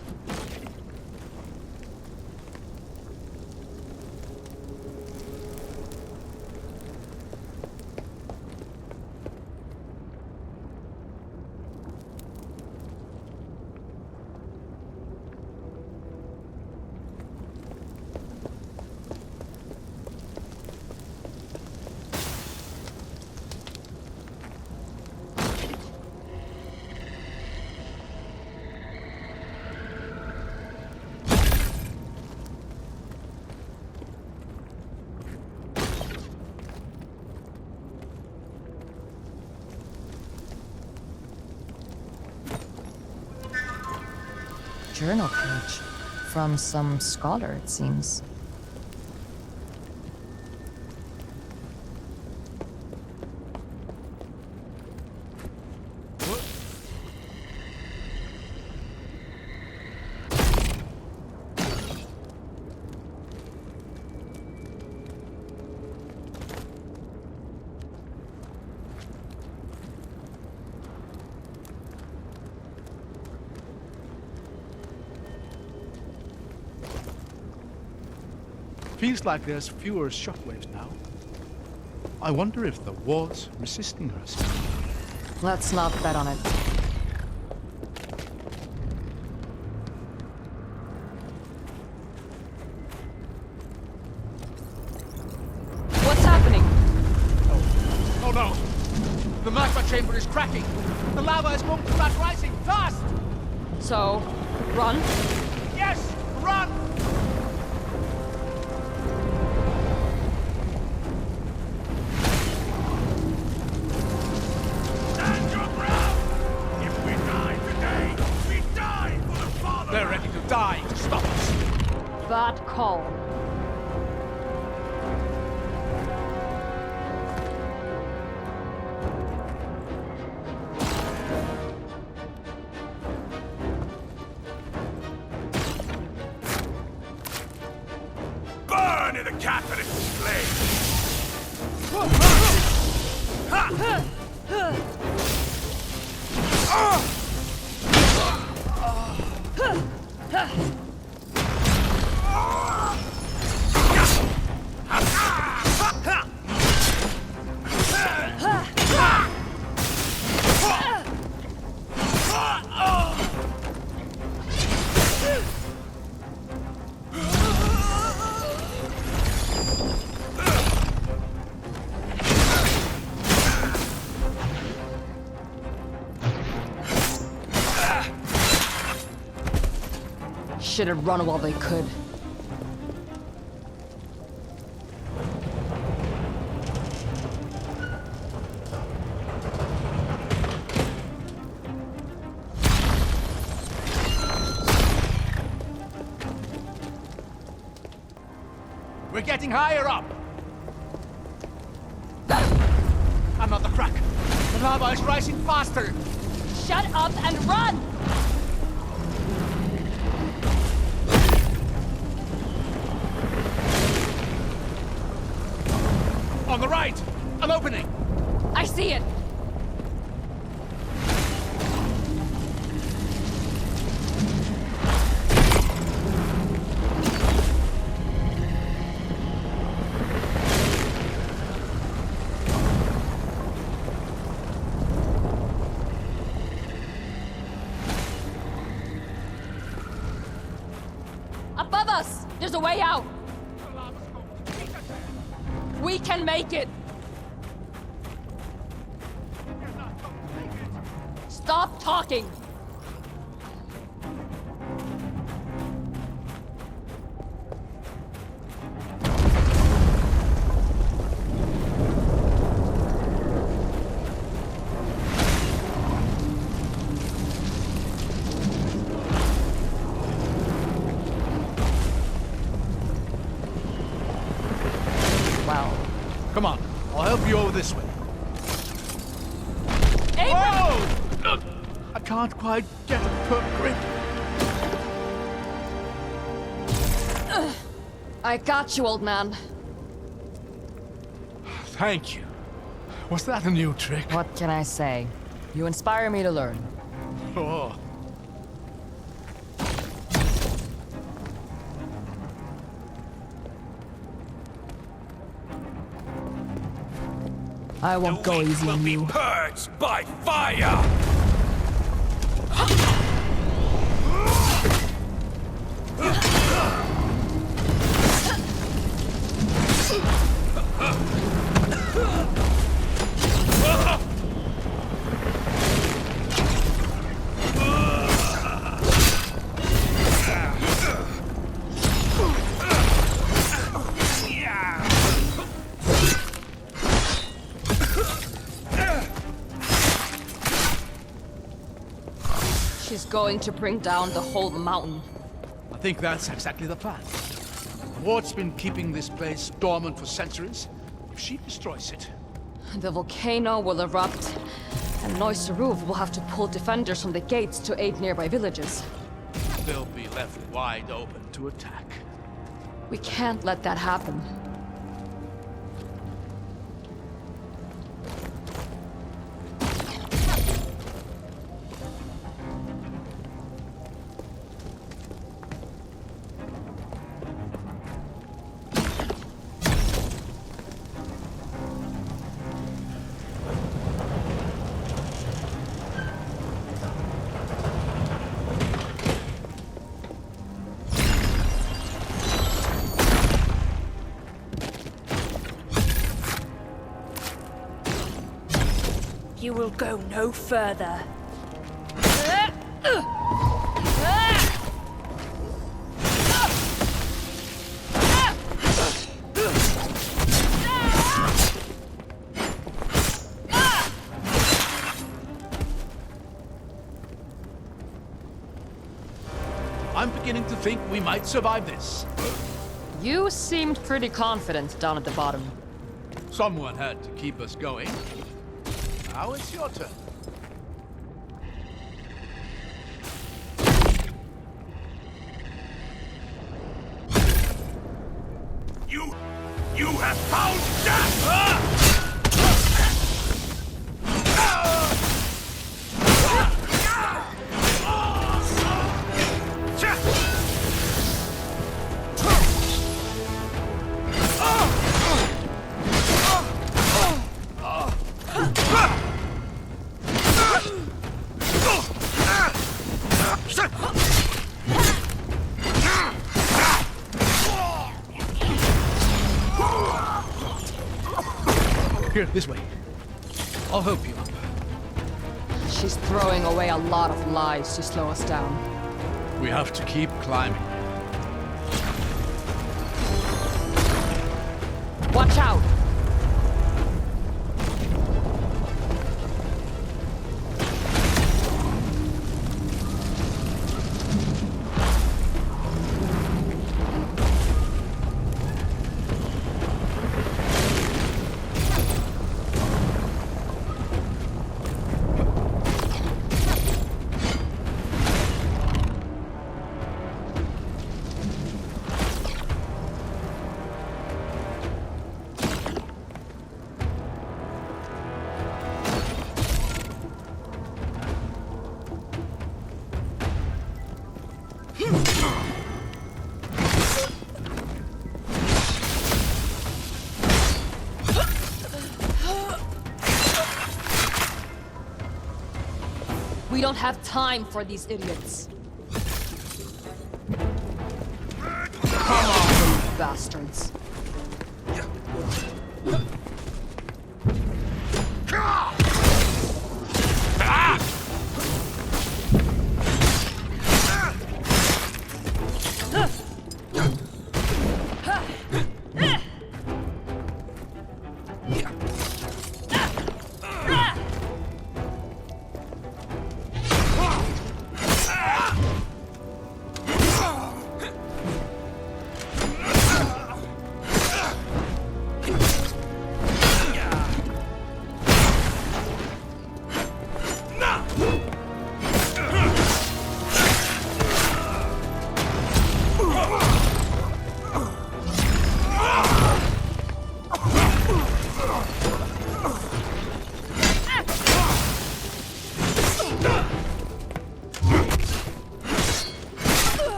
Speaker 1: Journal page. From some scholar, it seems.
Speaker 2: feels like there's fewer shockwaves now. I wonder if the ward's resisting her spell.
Speaker 1: Let's not bet on it. What's happening?
Speaker 7: Oh no! The magma chamber is cracking! The lava is going to start rising fast!
Speaker 1: So, run?
Speaker 7: Yes! Run!
Speaker 3: Stand your ground! If we die today, we die for the Father!
Speaker 7: They're ready to die to stop us!
Speaker 1: Bad call.
Speaker 3: Burn in the capitalist flame!
Speaker 1: shit and run while they could.
Speaker 7: We're getting higher up! Another crack! The lava is rising faster!
Speaker 5: Shut up and run!
Speaker 7: On the right! An opening!
Speaker 5: I see it! Above us! There's a way out! We can make it! Stop talking!
Speaker 1: Wow.
Speaker 7: Come on, I'll help you over this way.
Speaker 5: Whoa!
Speaker 7: I can't quite get a firm grip.
Speaker 1: I got you, old man.
Speaker 7: Thank you. Was that a new trick?
Speaker 1: What can I say? You inspire me to learn.
Speaker 7: Oh.
Speaker 1: I won't go easy
Speaker 6: will
Speaker 1: on
Speaker 6: be
Speaker 1: you.
Speaker 6: purged by fire!
Speaker 1: She's going to bring down the whole mountain.
Speaker 7: I think that's exactly the plan. The ward's been keeping this place dormant for centuries. If she destroys it,
Speaker 1: The volcano will erupt, and Noiseruf will have to pull defenders from the gates to aid nearby villages.
Speaker 7: they'll be left wide open to attack.
Speaker 1: We can't let that happen.
Speaker 5: You will go no further.
Speaker 7: I'm beginning to think we might survive this.
Speaker 1: You seemed pretty confident down at the bottom.
Speaker 7: Someone had to keep us going. Now it's your turn.
Speaker 6: You have found death!
Speaker 7: Here, this way. I'll help you up.
Speaker 1: She's throwing away a lot of lies to slow us down.
Speaker 2: We have to keep climbing.
Speaker 1: Watch out! We don't have time for these idiots. Come on, you bastards.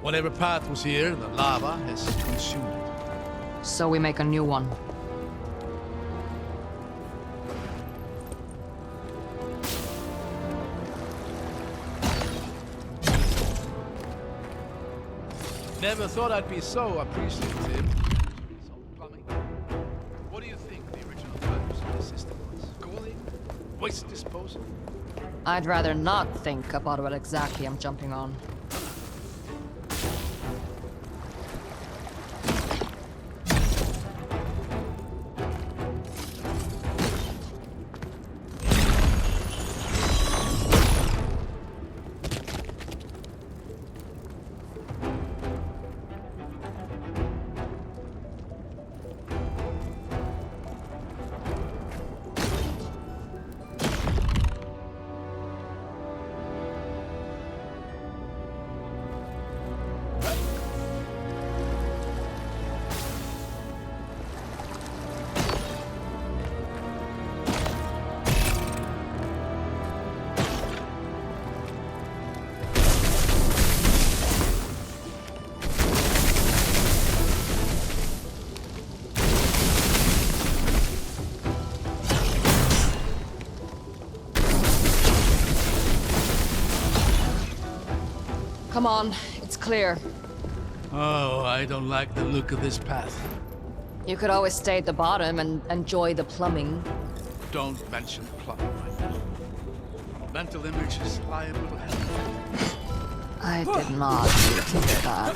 Speaker 2: Whatever path was here, the lava has consumed it.
Speaker 1: So we make a new one.
Speaker 2: Never thought I'd be so appreciative. Plumbing. What do you think the original purpose of the system was? Cooling? Waste disposal?
Speaker 1: I'd rather not think about what exactly I'm jumping on. Come on, it's clear.
Speaker 2: Oh, I don't like the look of this path.
Speaker 1: You could always stay at the bottom and enjoy the plumbing.
Speaker 2: Don't mention plumbing right now. Mental images liable to hell.
Speaker 1: I did not think that.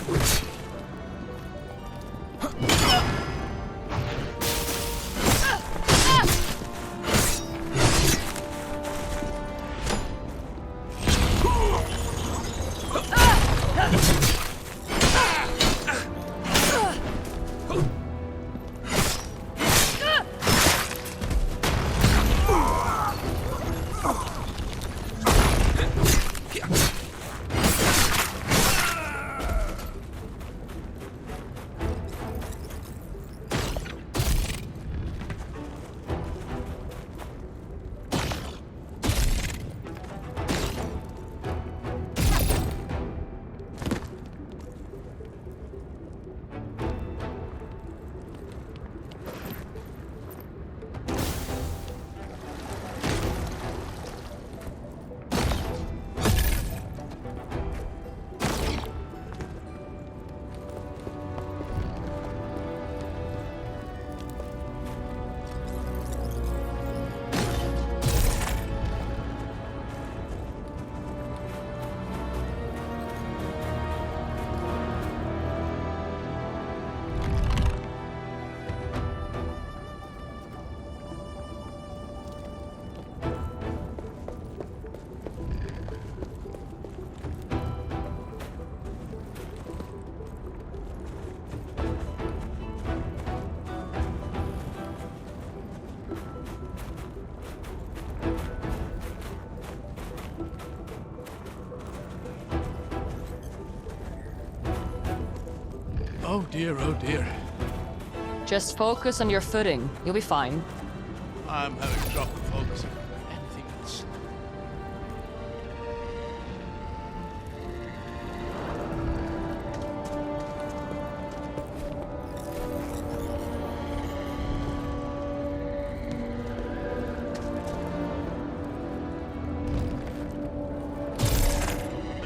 Speaker 7: Oh dear, oh dear.
Speaker 1: Just focus on your footing. You'll be fine.
Speaker 7: I'm having trouble focusing on anything else.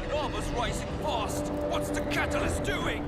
Speaker 6: The lava's rising fast. What's the catalyst doing?